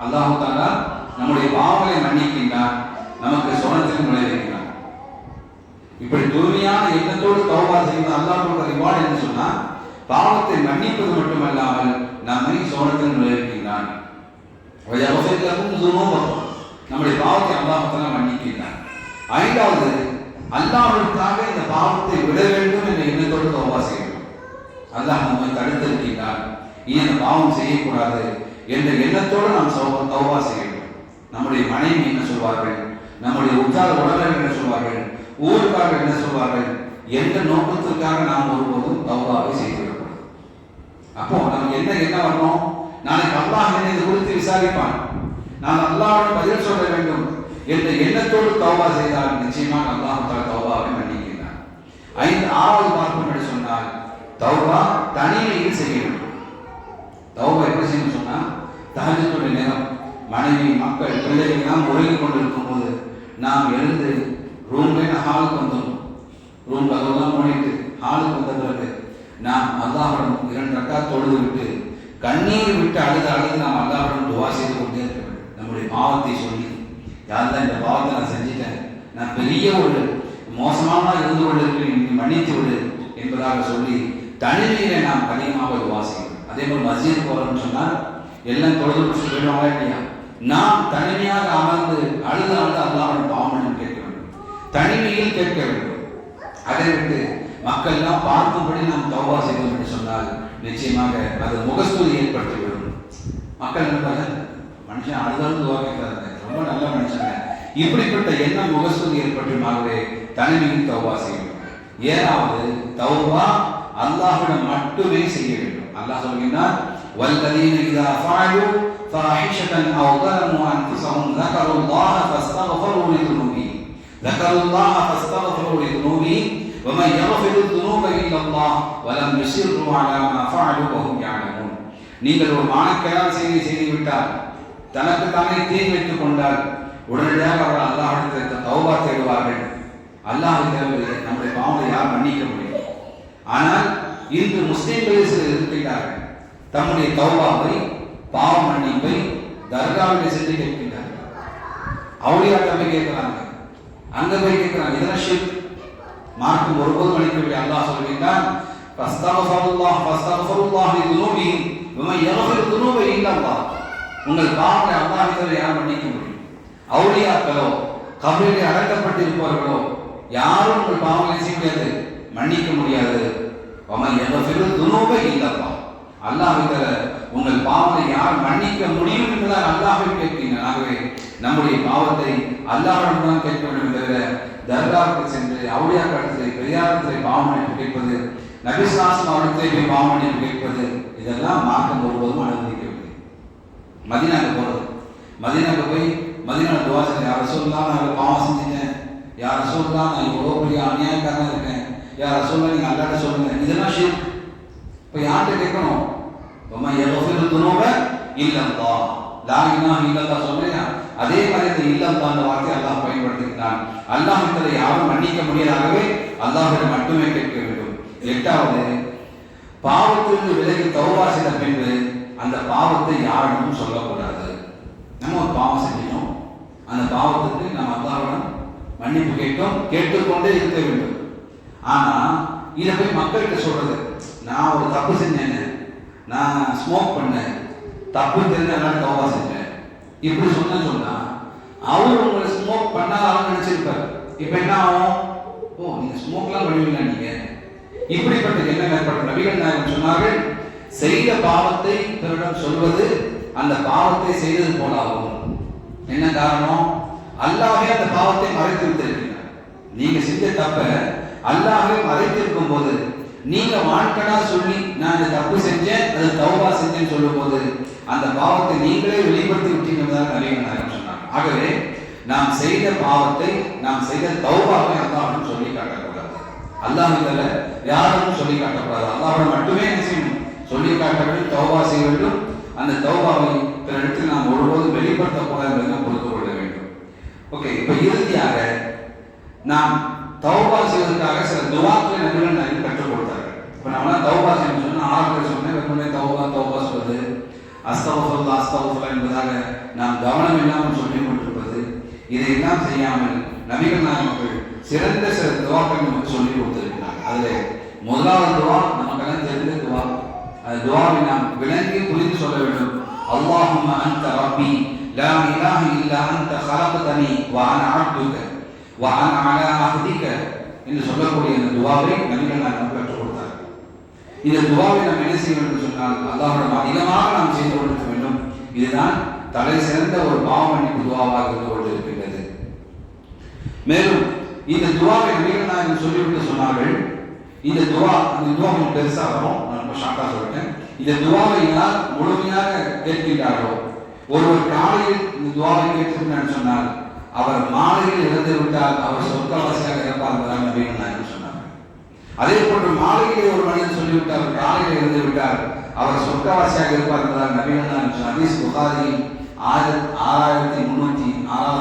அல்லாஹ் தஆலா நம்முடைய பாவங்களை மன்னிக்கின்றான், நமக்கு சுவனத்தில் நுழைவிக்கின்றான். இப்படி தூய்மையான எண்ணத்தோடு தௌபா செய்வது அல்லாஹ்வுடைய ரிவார்ட் என்று சொன்னா, பாவத்தை மன்னிப்பது மட்டுமல்லாமல் நம்மை சுவனத்தில் நுழைவிக்கின்றான். நம்முடைய பாவத்தை அல்லாஹ் மன்னிக்கின்றான். ஐந்தாவது, அல்லாஹ்வுக்காக இந்த பாவத்தை விட வேண்டும் என்ற எண்ணத்தோடு தௌபா செய்யணும். அல்லாஹ் நம்மை தடுத்திருக்கின்றான், இனி அந்த பாவம் செய்யக்கூடாது என்ற எண்ணத்தோடு நாம் தௌபா செய்யணும். நம்முடைய மனைவி என்ன சொல்வார்கள், நம்முடைய உற்றார் உறவினர்கள் என்ன சொல்வார்கள், ஊருக்காரர்கள் என்ன சொல்வார்கள் என்ற நோக்கத்திற்காக நாம் ஒருபோதும் தௌபாவை செய்துவிடக்கூடாது. அப்போ நமக்கு என்ன வரணும், நாளைக்கு அல்லாஹ் என்னை இது குறித்து விசாரிப்பான், நான் அல்லாஹ்விடம் பதில் சொல்ல வேண்டும் என்ற எண்ணத்தோடு தௌபா செய்தால் நிச்சயமாக அல்லாஹ் தௌபாவை மன்னிக்கிறான். ஆறாவது பார்ப்போம் என்று சொன்னால், தௌபா தனிமையில் செய்ய வேண்டும். தௌபா எப்படி செய்யணும் சொன்னா, தஹஜ்ஜுடைய நேரம் மனைவி மக்கள் பிள்ளைகள் எல்லாம் உறங்கிக் கொண்டிருக்கும் போது நாம் எழுந்து ஹாலுக்கு வந்துடும். ரூம் கதவெல்லாம் மூடிட்டு ஹாலுக்கு வந்த பிறகு நாம் அல்லாஹ்விடம் 2 ரக்காத் தொழுது விட்டு கண்ணீர் விட்டு அழுது நாம் அல்லாஹ்விடம் துஆ செய்து கொண்டே இருக்க வேண்டும். நம்முடைய பாவத்தை சொல்லி, யாரெல்லாம் இந்த பாவத்தை நான் செஞ்சிட்டேன், நான் பெரிய ஒரு மோசமாக இருந்து கொண்டிருக்கிறேன், மன்னித்து விடு என்பதாக சொல்லி தனிமையில நாம் அதிகமாக துஆ செய்யணும். அதே போல் மஸ்ஜித் போறோம்னு சொன்னால் எல்லாம் தொழுது முடிச்சு போயிடுவாங்க இல்லையா, நாம் தனிமையாக அமர்ந்து அழுது அல்லாஹ்விடம் பாவம் கேட்க வேண்டும், தனிமையில் கேட்க வேண்டும். அதை விட்டு மக்கள் எல்லாம் பார்க்கும்படி நாம் தௌபா செய்தோம் என்று சொன்னால் நிச்சயமாக அது முகஸ்துதி ஏற்படுத்திவிடும். மக்கள் நினைப்பாங்க, மனுஷன் அழுதாலும் துவா கேட்கிறாங்க, ரொம்ப நல்ல மனுஷங்க, இப்படிப்பட்ட எண்ணம் முகஸ்துதி ஏற்பட்டுமாகவே தனிமையில் தௌபா செய்யணும். ஏழாவது, தௌபா அல்லாஹ்விடம் மட்டுமே செய்ய வேண்டும். அல்லாஹ் சொல்கிறார், வல்லதீன இதா ஃபஅலு ஃபாஹிஷதன் அவ் ظلموا انفسهم ذكروا الله فاستغفروا لذنوبهم ومن يغفر الذنوب الا الله ولم يصروا على ما فعلوا وهم يعلمون. நீங்கள் ஒரு மானக்கேடான செய்து விட்டால், தனக்கு தானே தீங்கு வைத்துக் கொண்டால் உடனடியாக அவர்கள் அல்லாஹ்விடத்தில் தௌபா தேடுவார்கள். அல்லாஹ் நம்முடைய பாவங்களை யார் மன்னிக்க முடியும்? ஆனால் இன்று முஸ்லிம்களில் சிலர் இருக்கிறார்கள், தம்முடைய தௌபாவை பாவ மன்னிப்பை தர்காவிலே சென்று கேட்கின்றார்கள், அவுலியாட்ட போய் கேட்கிறாங்க, அங்க போய் கேட்கிறாங்க. இதெல்லாம் ஷிர்க், மார்க்கம் ஒருபோதும் மன்னிக்கவில்லை. அல்லாஹ் சொல்கின்றான், ஃபஸ்தக்ஃபிருல்லாஹ் லிதுனூபிஹிம் வமன் யக்ஃபிரு துனூப இல்லா அல்லாஹ். உங்கள் பாவங்களை அல்லாஹ்வை தவிர யார் மன்னிக்க முடியும்? அவுலியாக்களோ கபரிலே அடக்கப்பட்டிருப்பவர்களோ யாரும் உங்கள் பாவங்களை செய்ய முடியாது, மன்னிக்க முடியாது. வமன் யக்ஃபிரு துனூப இல்லா அல்லாஹ். அல்லாஹ்வை தவிர உங்கள் பாவங்களை யார் மன்னிக்க முடியும் என்பதால் அல்லாஹ்வை கேட்கிறீர்கள். ஆகவே நம்முடைய பாவத்தை அல்லாஹ்விடம் தான் கேட்க வேண்டும் தவிர தர்காவுக்கு சென்று அவுலியாக்களிடத்திலே பெரியாரிடத்திலே பாவம் மன்னிப்பு கேட்பது, நபி ஸல்லல்லாஹு அலைஹி வஸல்லம் போய் பாவம் மன்னிப்பு கேட்பது, இதெல்லாம் மார்க்கம் ஒருபோதும் அனுமதிக்கவில்லை. மதீனாவுக்கு போறது, மதீனாவுக்கு போய் மதீனாவுல துஆ செய்ய, யா ரசூலுல்லாஹ் நான் பாவம் செஞ்சிட்டேன், யா ரசூலுல்லாஹ் நான் இவ்வளவு பெரிய அநியாயக்காரனா இருக்கேன், யா ரசூலுல்லாஹ் நீங்க அல்லாஹ்ட்ட சொல்லுங்க, இதெல்லாம் ஷிர்க். இப்ப யார்கிட்ட கேட்கணும்? வமன் யக்ஃபிரு துனூப இல்லா அல்லாஹ், லா இலாஹ இல்லல்லாஹ் சொல்றியா, அதே மாதிரி இந்த இல்லல்லாஹ் என்ற வார்த்தையை அல்லாஹ் பயன்படுத்துகிறான். அல்லாஹ்விடத்தை யாரும் மன்னிக்க முடியாதவே அல்லாஹ்விடம் மட்டுமே கேட்க வேண்டும். எட்டாவது, பாவத்திலிருந்து விலகி தௌபா செய்த பின்பு அந்த பாவத்தை யாரிடமும் சொல்லக்கூடாது. நம்ம ஒரு பாவம் செஞ்சோம், அந்த பாவத்துக்கு நம்ம அல்லாஹ்விடம் மன்னிப்பு கேட்டுக்கொண்டே இருக்க வேண்டும். ஆனா இதை போய் மக்கள்கிட்ட சொல்றது, நான் ஒரு தப்பு செஞ்சேன், நான் ஸ்மோக் பண்ணேன், தப்பு தெரிஞ்ச தௌபா செஞ்சேன், இப்படி சொன்னா அவர் உங்களை ஸ்மோக் பண்ணாலும் நினைச்சிருப்பார். இப்ப என்ன ஆகும்? ஓ, நீங்க ஸ்மோக்லாம் பண்ணுவீங்க, நீங்க இப்படிப்பட்ட எண்ணம் ஏற்பட்ட நபிகள் நாயகம் சொன்னார்கள், செய்த பாவத்தை பிறரிடம் சொல்வது அந்த பாவத்தை செய்தது போல ஆகும். என்ன காரணம்? அல்லாஹ்வே அந்த பாவத்தை மறைத்து விட்டிருக்கிறார். நீங்க செஞ்ச தப்ப அல்லாஹ்வே மறைத்திருக்கும் போது நீங்க வான்கடா சொல்லி நான் இந்த தப்பு செஞ்சேன், அது தௌபா செஞ்சேன்னு சொல்லும் போது அந்த பாவத்தை நீங்களே வெளிப்படுத்தி விட்டீங்கன்னு நபிகள் நாயகம் சொன்னாங்க. ஆகவே நாம் செய்த பாவத்தை, நாம் செய்த தௌபாவை அல்லாஹ்விடம் சொல்லி காட்டக்கூடாது. அல்லாஹ்விடல யாரும் சொல்லி காட்டக்கூடாது. அல்லாஹ்விடம் மட்டுமே என்ன செய்யணும்? சொல்லி காட்ட வேண்டும், தௌபா செய்ய வேண்டும். அந்த தௌபாவை பிற இடத்தில் நாம் ஒருபோதும் வெளிப்படுத்தக்கூடாது என்பதை புரிந்து கொள்ள வேண்டும். ஓகே, இப்ப இறுதியாக நாம் தௌபா செய்வதற்காக சில துஆக்களை நபிகள் நாயகம் கற்றுக் கொடுத்தார்கள். இப்ப நம்மளாம் தௌபா செய்யணும் சொன்னா ஆரம்பத்தில் சொன்னேன், வெறுமனே தௌபா சொல்வது, அஸ்தக்ஃபிருல்லாஹ் அஸ்தக்ஃபிருல்லாஹ் என்பதாக நாம் கவனம் இல்லாமல் சொல்லி கொண்டிருப்பது, இதையெல்லாம் செய்யாமல் நபிகள் நாயகம் சிறந்த சில துஆக்களை நமக்கு சொல்லி கொடுத்திருக்கிறார். அதுல முதலாவது துஆ நமக்கெல்லாம் தெரிந்த துஆ. அந்த துஆவை நாம் விளங்கி புரிந்து சொல்ல வேண்டும். அல்லாஹும்ம அன்த ரப்பி லா இலாஹ இல்லா அன்த خلقتني وانا عبدك وانا على عهدك என்று சொல்லக்கூடிய இந்த துஆவை நபிகள் நாயகம் கற்றுக் கொடுத்தார். இந்த துஆவை நாம் என்ன செய்ய வேண்டும் என்று சொன்னால் அல்லாஹ்விடம் அதிகமாக நாம் செய்து கொண்டிருக்க வேண்டும். இதுதான் தலை சிறந்த ஒரு பாவ மன்னிப்பு துஆவாக இருந்து கொண்டிருக்கின்றது. மேலும் இந்த துஆவை நபிகள் நாயகம் சொல்லிவிட்டு சொன்னார்கள், இந்த துஆ பெருசா வரும், நான் ஷார்ட்டா சொல்லிட்டேன். இந்த துஆவை யார் முழுமையாக கேட்கின்றார்களோ, ஒருவர் காலையில் இந்த துஆவை கேட்கிறார் சொன்னால் அவர் மாலையில் இறந்து விட்டால் அவர் சொர்க்கவாசியாக இருப்பார் என்பதாக நபிகள் நாயகம் சொன்னார்கள். அதே போன்று மாலையிலே ஒரு மனிதன் சொல்லிவிட்டார் காலையில் இறந்து விட்டார் அவர் சொர்க்கவாசியாக இருப்பார் என்பதாக நபிகள் நாயகம் சொன்னார். ஹதீஸ் புகாரியில் 6306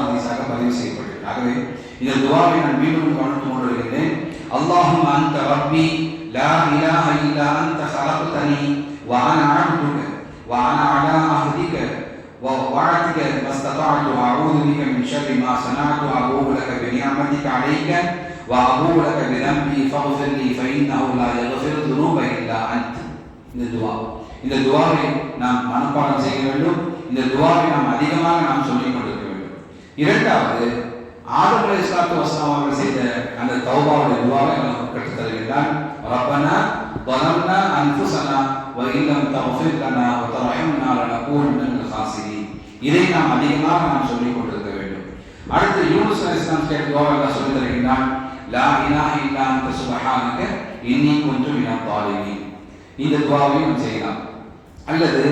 ஹதீஸாக பதிவு செய்யப்பட்டது. ஆகவே இந்த துஆவை நான் மீண்டும் கவனித்துக் கொண்டிருக்கிறேன். அல்லாஹும்ம அன்த ரப்பி லா இலாஹ இல்லா அன்த خلقتني وانا عبدك وانا على عهدك ووعدك ما استطعت واعوذ بك من شر ما صنعت وابوء لك بنعمتك عليك وابوء لك بذنبي فاغفر لي فانه لا يغفر الذنوب الا انت. இந்த துஆவை நாம் மனப்பாடம் செய்ய வேண்டும். இந்த துஆவை நாம் அதிகமாக நாம் சொல்லிக் கொண்டிருக்க வேண்டும். இரண்டாவது, ஆதம் அலைஹிஸ்ஸலாத்து வஸலாம் அவர்கள் செய்த அந்த தௌபாவுடைய துஆவை நமக்கு கற்றுத் தருகின்றார். ரப்பனா ظلمنا انفسنا وان لم تغفر لنا وترحمنا لنكونن من الخاسرين. இதை நாம் அதிகமாக நாம் சொல்லிக் கொண்டிருக்க வேண்டும். அடுத்து யூனுஸ் அலைஹிஸ்ஸலாம் கேட்ட துஆவை அல்லாஹ் சொல்லி தருகின்றார். லா இலாஹ இல்லா அன்த சுப்ஹானக இன்னி குன்து மினல் ஸாலிமீன். இந்த துஆவை நாம் செய்யலாம். அல்லது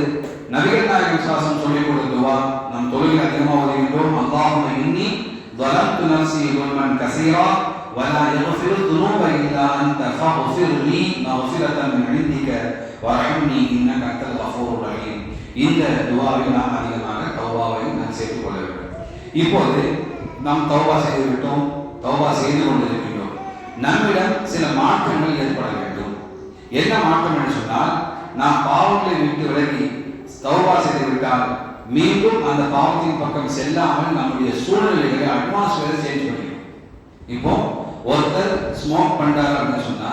நபிகள் நாயகம் ஸல்லல்லாஹு அலைஹி சொல்லிக் கொடுத்த துஆ நாம் தொழுகையில் அதிகமாக ஓதுகின்றோம். அல்லாஹும்ம இன்னி ظلمت نفسي ظلما كثيرا ولا يغفر الذنوب الا انت فاغفر لي مغفرة من عندك وارحمني انك انت الغفور الرحيم. இந்த துஆவை நாம் அதிகமாக தௌபாவை நாம் சேர்த்துக் கொள்ள வேண்டும். இப்போது நாம் தௌபா செய்து விட்டோம், தௌபா செய்து கொண்டிருக்கிறோம். நம்மிடம் சில மாற்றங்கள் ஏற்பட வேண்டும். என்ன மாற்றம் என்று சொன்னால், நாம் பாவங்களை விட்டு விலகி தௌபா செய்து விட்டால் மீண்டும் அந்த பாவத்தின் பக்கம் செல்லாமல் நம்முடைய சூழ்நிலைகளை அட்மாஸ்பியரை சேஞ்ச் பண்ணிடும். இப்போ ஒருத்தர் ஸ்மோக் பண்றாரு அப்படின்னு சொன்னா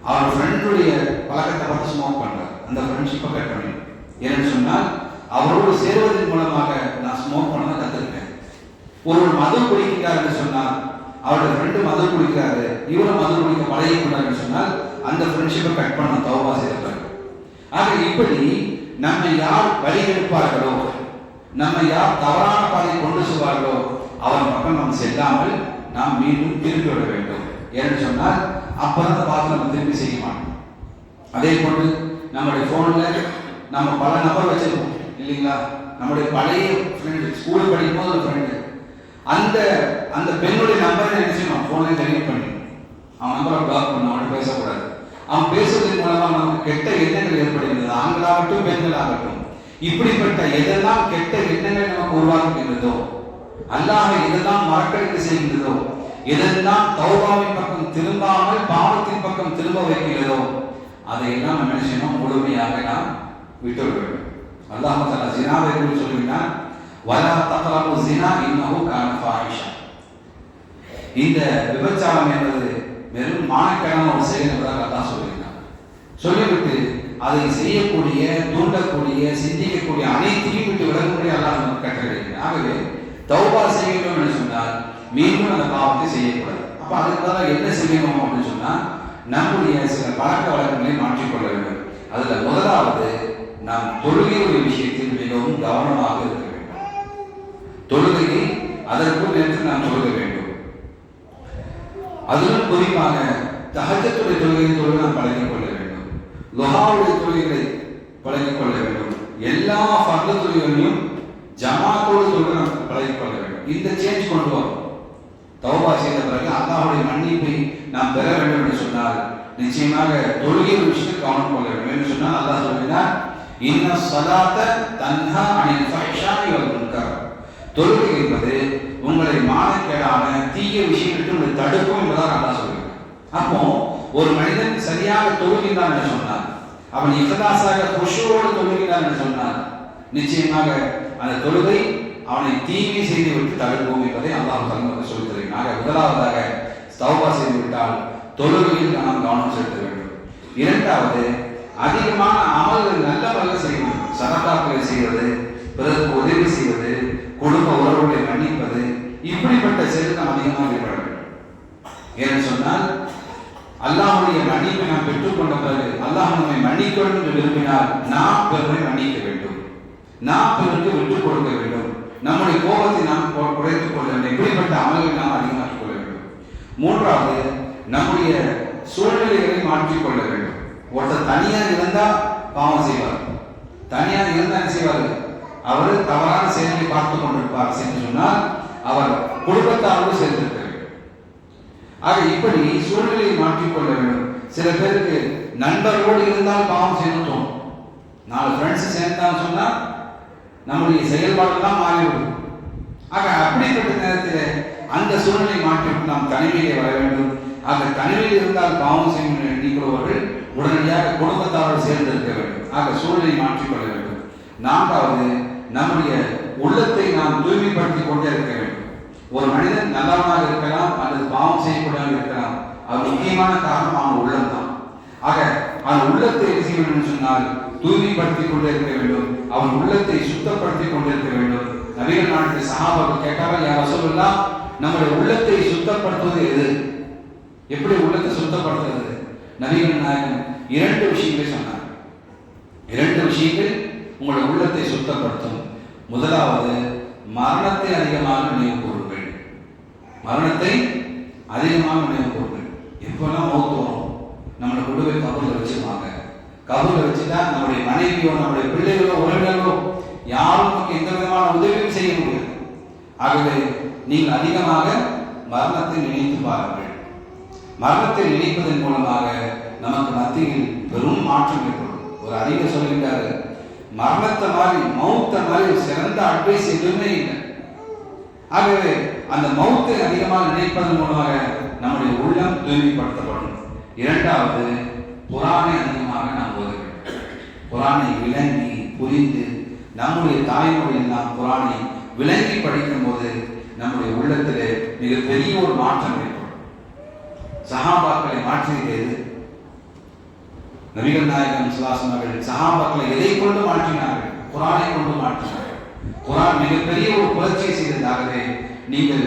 அவர் ஃப்ரெண்டுடைய பழக்கத்தை பார்த்து ஸ்மோக் பண்றாரு, அந்த ஃப்ரெண்ட்ஷிப்பை கட் பண்ணிடும். ஏன்னு சொன்னால் அவரோடு சேருவதன் மூலமாக நான் ஸ்மோக் பண்ணதை கத்துக்கிட்டேன். ஒருவர் மது குடிக்கிறார் என்று சொன்னால் அவருடைய ஃப்ரெண்டு மது குடிக்கிறாரு, இவரும் மது குடிக்க பழகி கொண்டாருன்னு சொன்னால் அந்த ஃப்ரெண்ட்ஷிப்பை கட் பண்ண தௌபா செய்யறாரு. ஆக இப்படி நம்ம யார் வழி எடுப்பார்களோ, நம்ம யார் தவறான பாதையை கொண்டு செல்வார்களோ அவன் பக்கம் நாம் செல்லாமல் நாம் மீண்டும் திரும்பி விட வேண்டும். ஏன்னு சொன்னால் அப்பதான் பார்த்து நம்ம திரும்பி செய்ய மாட்டோம். அதே போன்று நம்முடைய போன்ல நம்ம பல நபர் வச்சிருக்கோம் இல்லைங்களா, நம்முடைய பழைய ஃப்ரெண்டு, ஸ்கூல் படிக்கும் போது ஒரு ஃப்ரெண்டு, அந்த பெண்ணுடைய நம்பரை நினைச்சு போன்ல டெலிட் பண்ணிடணும். அவன் நம்பரை பிளாக் பண்ண, அவன் பேசக்கூடாது. அவன் பேசுவதன் மூலமாக நமக்கு கெட்ட எண்ணங்கள் ஏற்படுகிறது, ஆண்களாகட்டும் பெண்களாகட்டும். இப்படிப்பட்ட எதெல்லாம் கெட்ட எண்ணங்கள் நமக்கு உருவாக்குகின்றதோ, அல்லாஹ் எதெல்லாம் மறக்கடிக்க செய்கின்றதோ, எதெல்லாம் தௌபாவின் பக்கம் திரும்பாமல் பாவத்தின் பக்கம் திரும்ப வைக்கிறதோ அதையெல்லாம் நம்ம நினைச்சோம் முழுமையாக நாம் விட்டு வேண்டும். அல்லாஹ் தஆலா ஜினாவை குறித்து சொல்கிறான், வலா தக்ரபு ஸினா இன்னஹு கான ஃபாஹிஷா. இந்த விபச்சாரம் என்பது வெறும் மானக்கேடான ஒரு செயல் என்பதாக அல்லாஹ் சொல்கிறான். சொல்லிவிட்டு அதை செய்யக்கூடிய, தூண்டக்கூடிய, சிந்திக்கக்கூடிய அனைத்தையும் விட்டு விலகக்கூடிய அல்லாஹ் நமக்கு கட்டளையிடுகிறார். ஆகவே தௌபா செய்யணும் என்று சொன்னால் மீண்டும் அந்த பாவத்தை செய்யக்கூடாது. அப்ப அதுக்காக என்ன செய்யணும் அப்படின்னு சொன்னா நம்முடைய சில பழக்க வழக்கங்களை மாற்றிக்கொள்ள வேண்டும். அதுல முதலாவது நாம் தொழுகையுடைய விஷயத்தில் மிகவும் கவனமாக இருக்க வேண்டும். தொழுகையை அதற்குள் நேரத்தில் நாம் தொழுக வேண்டும். அதிலும் குறிப்பாக தஹஜ்ஜுடைய தொழுகையை தொழுக நாம் பழகிக் கொள்ள வேண்டும். லுஹாவுடைய தொழுகைகளை பழகிக் கொள்ள வேண்டும். எல்லா ஃபர்து தொழுகைகளையும் ஜமாத்தோடு தொழுக நாம் பழகிக் கொள்ள வேண்டும். இந்த சேஞ்ச் கொண்டு வரும். தௌபா செய்த பிறகு அல்லாஹ்வுடைய மன்னிப்பை நாம் பெற வேண்டும் என்று சொன்னால் நிச்சயமாக தொழுகை விஷயத்தில் கவனம் கொள்ள வேண்டும் என்று சொன்னால் அல்லாஹ் சொல்கிறார், இன்ன ஸலாத்த தன்ஹா அனில் ஃபஹ்ஷாஇ வல் முன்கர். தொழுகை என்பது உங்களை மானக்கேடான தீய விஷயங்களை உங்களை தடுக்கும் என்பதாக அல்லாஹ் சொல்கிறார். அப்போ ஒரு மனிதன் சரியாக தொழுகிறான் என்று சொன்னார், அவன் இஃலாஸாக குஷூவோடு தொழுகிறான் என்று சொன்னார், நிச்சயமாக அந்த தொழுகை அவனை தீமை செய்து விட்டு தடுப்போம் என்பதை அல்லாஹ் தஆலா சொல்லித் தருகிறார். முதலாவதாக தௌபா செய்து விட்டால் தொழுகையில் நாம் கவனம் செலுத்த வேண்டும். இரண்டாவது, அதிகமான அமல்கள், நல்ல அமல்கள் செய்வது, சதகாக்களை செய்வது, பிறருக்கு உதவி செய்வது, குடும்ப உறவுகளை மன்னிப்பது, இப்படிப்பட்ட செயல் நாம் அதிகமாக ஈடுபட வேண்டும். ஏன்னு சொன்னால் அல்லாஹ்வுடைய மன்னிப்பை நாம் பெற்றுக்கொண்ட பிறகு அல்லாஹ் நம்மை மன்னிக்க வேண்டும் என்று விரும்பினால் நாம் பிறரை மன்னிக்க வேண்டும், நாம் பிறருக்கு விட்டுக் கொடுக்க வேண்டும், நம்முடைய கோபத்தை நாம் குறைத்துக் கொள்ள வேண்டும். இப்படிப்பட்ட அமல்களை நாம் அதிகமாக்கிக் கொள்ள வேண்டும். மூன்றாவது, நம்முடைய சூழ்நிலைகளை மாற்றிக்கொள்ள வேண்டும். ஒருத்தர் தனியாக இருந்தால் பாவம் செய்வார், தனியாக இருந்தால் என்ன செய்வார், அவர் தவறான செயலை பார்த்துக் கொண்டிருப்பார் என்று சொன்னால் அவர் குடும்பத்தாரோடு சேர்ந்திருக்க வேண்டும். ஆக இப்படி சூழ்நிலையை மாற்றிக்கொள்ள வேண்டும். சில பேருக்கு நண்பர்களோடு இருந்தால் பாவம் செய்யணும் தோணும். 4 ஃப்ரெண்ட்ஸ் சேர்ந்தான்னு சொன்னா நம்முடைய செயல்பாடெல்லாம் மாறிவிடும். ஆக அப்படிப்பட்ட நேரத்தில் அந்த சூழ்நிலை மாற்றிவிட்டு நாம் தனிமையிலே வர வேண்டும். ஆக தனிமையில் இருந்தால் பாவம் செய்யும் எண்ணிக்கொள்வர்கள் உடனடியாக குடும்பத்தாரோடு சேர்ந்து இருக்க வேண்டும். ஆக சூழ்நிலை மாற்றிக்கொள்ள வேண்டும். 4வது, நம்முடைய உள்ளத்தை நாம் தூய்மைப்படுத்திக் கொண்டே இருக்க வேண்டும். ஒரு மனிதன் நல்லவனாக இருக்கலாம் அல்லது பாவம் செய்யக்கூடாது இருக்கலாம். அது முக்கியமான காரணம் அவன் உள்ளம் தான். ஆக அந்த உள்ளத்தை என்ன செய்ய வேண்டும் சொன்னால் தூய்மைப்படுத்திக் கொண்டே இருக்க வேண்டும். அவன் உள்ளத்தை சுத்தப்படுத்திக் கொண்டே இருக்க வேண்டும். நபிகள் நாட்டில் சஹாபாக்கள் கேட்டார்கள், யார் ரசூலுல்லாஹ், நம்முடைய உள்ளத்தை சுத்தப்படுத்துவது எது, எப்படி உள்ளத்தை சுத்தப்படுத்துவது? நபிகள் நாயகம் 2 விஷயங்களை சொன்னார். 2 விஷயங்கள் உங்களுடைய உள்ளத்தை சுத்தப்படுத்தும். முதலாவது, மரணத்தை அதிகமாக நினைவு கூறுங்கள். மரணத்தை அதிகமாக நினைவு கூறுங்கள். எப்பெல்லாம் மௌத்து வரும், நம்மளை கொண்டு போய் கபூர்ல வச்சிருவாங்க. கபூர்ல வச்சுட்டா நம்முடைய மனைவியோ நம்முடைய பிள்ளைகளோ உறவினர்களோ யாரும் நமக்கு எந்த விதமான உதவியும் செய்ய முடியாது. ஆகவே நீங்கள் அதிகமாக மரணத்தை நினைத்து பாருங்கள். மரணத்தை நினைப்பதன் மூலமாக நமக்கு மத்தியில் பெரும் மாற்றம் ஏற்படும். ஒரு அறிஞர் சொல்லுகின்றாரு, மரணத்தை மாதிரி மௌத்தை மாதிரி சிறந்த அட்வைஸ் எதுவுமே இல்லை. ஆகவே அந்த மௌத்தை அதிகமாக நினைப்பதன் மூலமாக நம்முடைய உள்ளம் தூய்மைப்படுத்தப்படும். 2வது, குர்ஆனை அதிகமாக நாம் ஓத வேண்டும். குர்ஆனை விளங்கி புரிந்து நம்முடைய தாய்மொழியில் நாம் குர்ஆனை விளங்கி படிக்கும் போது நம்முடைய உள்ளத்திலே மிகப்பெரிய ஒரு மாற்றம் ஏற்படும். சஹாபாக்களை மாற்றியது நபிகள் நாயகம் ஸல்லல்லாஹு அலைஹி வஸல்லம் சஹாபாக்களை எதை கொண்டு மாற்றினார்கள்? குர்ஆனை கொண்டு மாற்றினார்கள். குர்ஆன் மிகப்பெரிய ஒரு புரட்சியை செய்ததாகவே நீங்கள்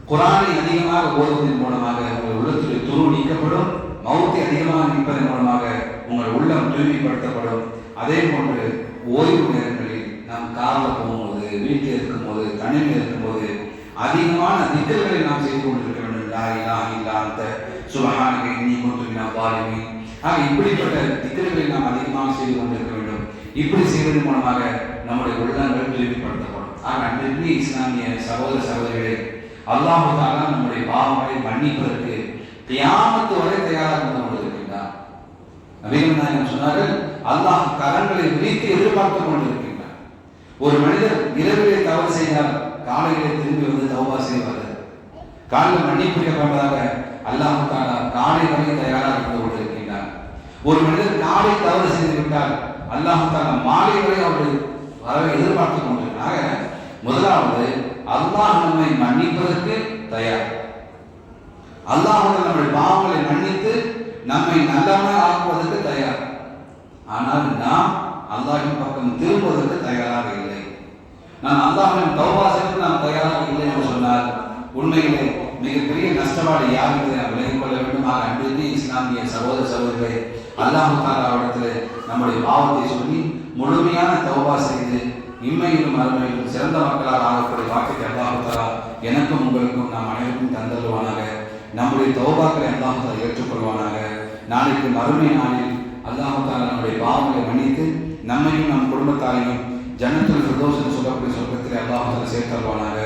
குர்ஆனை அதிகமாக ஓதுவதன் மூலமாக உங்கள் உள்ளத்தில் துரு நீக்கப்படும். மௌத்தை அதிகமாக நிற்பதன் மூலமாக உங்கள் உள்ளம் தூய்மைப்படுத்தப்படும். அதே போன்று ஓய்வு நேரங்களில் நாம் காரில் போகும்போது, வீட்டில் இருக்கும்போது, தனிமையில் இருக்கும்போது அதிகமான திக்ர்களை நாம் செய்து கொண்டிருக்க வேண்டும். லா இலாஹ இல்லா அன்த சுப்ஹானக இன்னி குன்து மினல் ஸாலிமீன். ஆக இப்படிப்பட்ட திக்ர்களை நாம் அதிகமாக செய்து கொண்டிருக்க வேண்டும். இப்படி செய்வதன் மூலமாக நம்முடைய உள்ளங்கள் தூய்மைப்படுத்தப்படும். ஆக அன்பிற்குரிய இஸ்லாமிய சகோதர சகோதரிகளே, அல்லாஹ் தஆலா நம்முடைய பாவங்களை மன்னிப்பதற்கு கியாமத் வரை தயாராக கொண்டிருக்கின்றார். நபிகள் நாயகம் சொன்னார்கள், அல்லாஹ் கரங்களை விரித்து எதிர்பார்த்து கொண்டிருக்கின்றார். ஒரு மனிதர் இரவிலே தவறு செய்தால் காலையிலே திரும்பி வந்து தௌபா செய்வார். காலையில் மன்னிப்பு கேட்பதாக அல்லாஹ் தஆலா காலை வரை தயாராக இருந்து கொண்டிருக்கின்றார். ஒரு மனிதர் காலை தவறு செய்து விட்டால் அல்லாஹ் தஆலா மாலை வரை அவர்கள் வரவை எதிர்பார்த்து கொண்டிருக்கிறார். முதலாவது, அல்லாஹ் நம்மை மன்னிப்பதற்கு தயார். அல்லாஹ் நம்முடைய பாவங்களை மன்னித்து நம்மை நல்லவனாக ஆக்குவதற்கு தயார். ஆனால் நாம் அல்லாஹ்வின் பக்கம் திரும்புவதற்கு தயாராக இல்லை. நான் அல்லாஹ்வின் தௌபா செய்வதற்கு நாம் தயாராக இல்லை என்று சொன்னால் உண்மையிலே மிகப்பெரிய நஷ்டவாளி யார் என்பதை நாம் விலகிக் கொள்ள வேண்டும். அன்பிற்கு இஸ்லாமிய சகோதர சகோதரிகளை, அல்லாஹ் தஆலாவிடத்தில் நம்முடைய பாவத்தை சொல்லி முழுமையான தௌபா செய்து இம்மையிலும் மறுமையிலும் சிறந்த மக்களாக ஆகக்கூடிய வாக்கியத்தை அல்லாஹ் தஆலா எனக்கும் உங்களுக்கும் நாம் அனைவருக்கும் தந்தருவானாக. நம்முடைய தௌபாக்களை அல்லாஹ் தஆலா ஏற்றுக்கொள்வானாக. நாளைக்கு மறுமை நாளில் அல்லாஹ் தஆலா நம்முடைய பாவங்களை மன்னித்து நம்மையும் நம் குடும்பத்தாரையும் ஜன்னத்துல் ஃபிர்தௌஸ் என்று சொல்லக்கூடிய சொர்க்கத்தில் அல்லாஹ் தஆலா சேர்த்தருவானாக.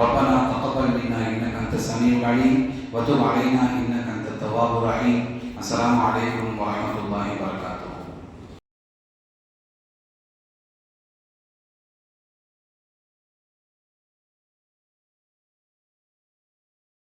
ரப்பனா தகப்பல் மின்னா இன்னக அன்த ஸமீஉல் அலீம் வ துப் அலைனா இன்னக அன்த தவ்வாபுர் ரஹீம். அஸ்ஸலாமு அலைக்கும் வ ரஹ்மத்துல்லாஹி வ பரகாத்துஹு.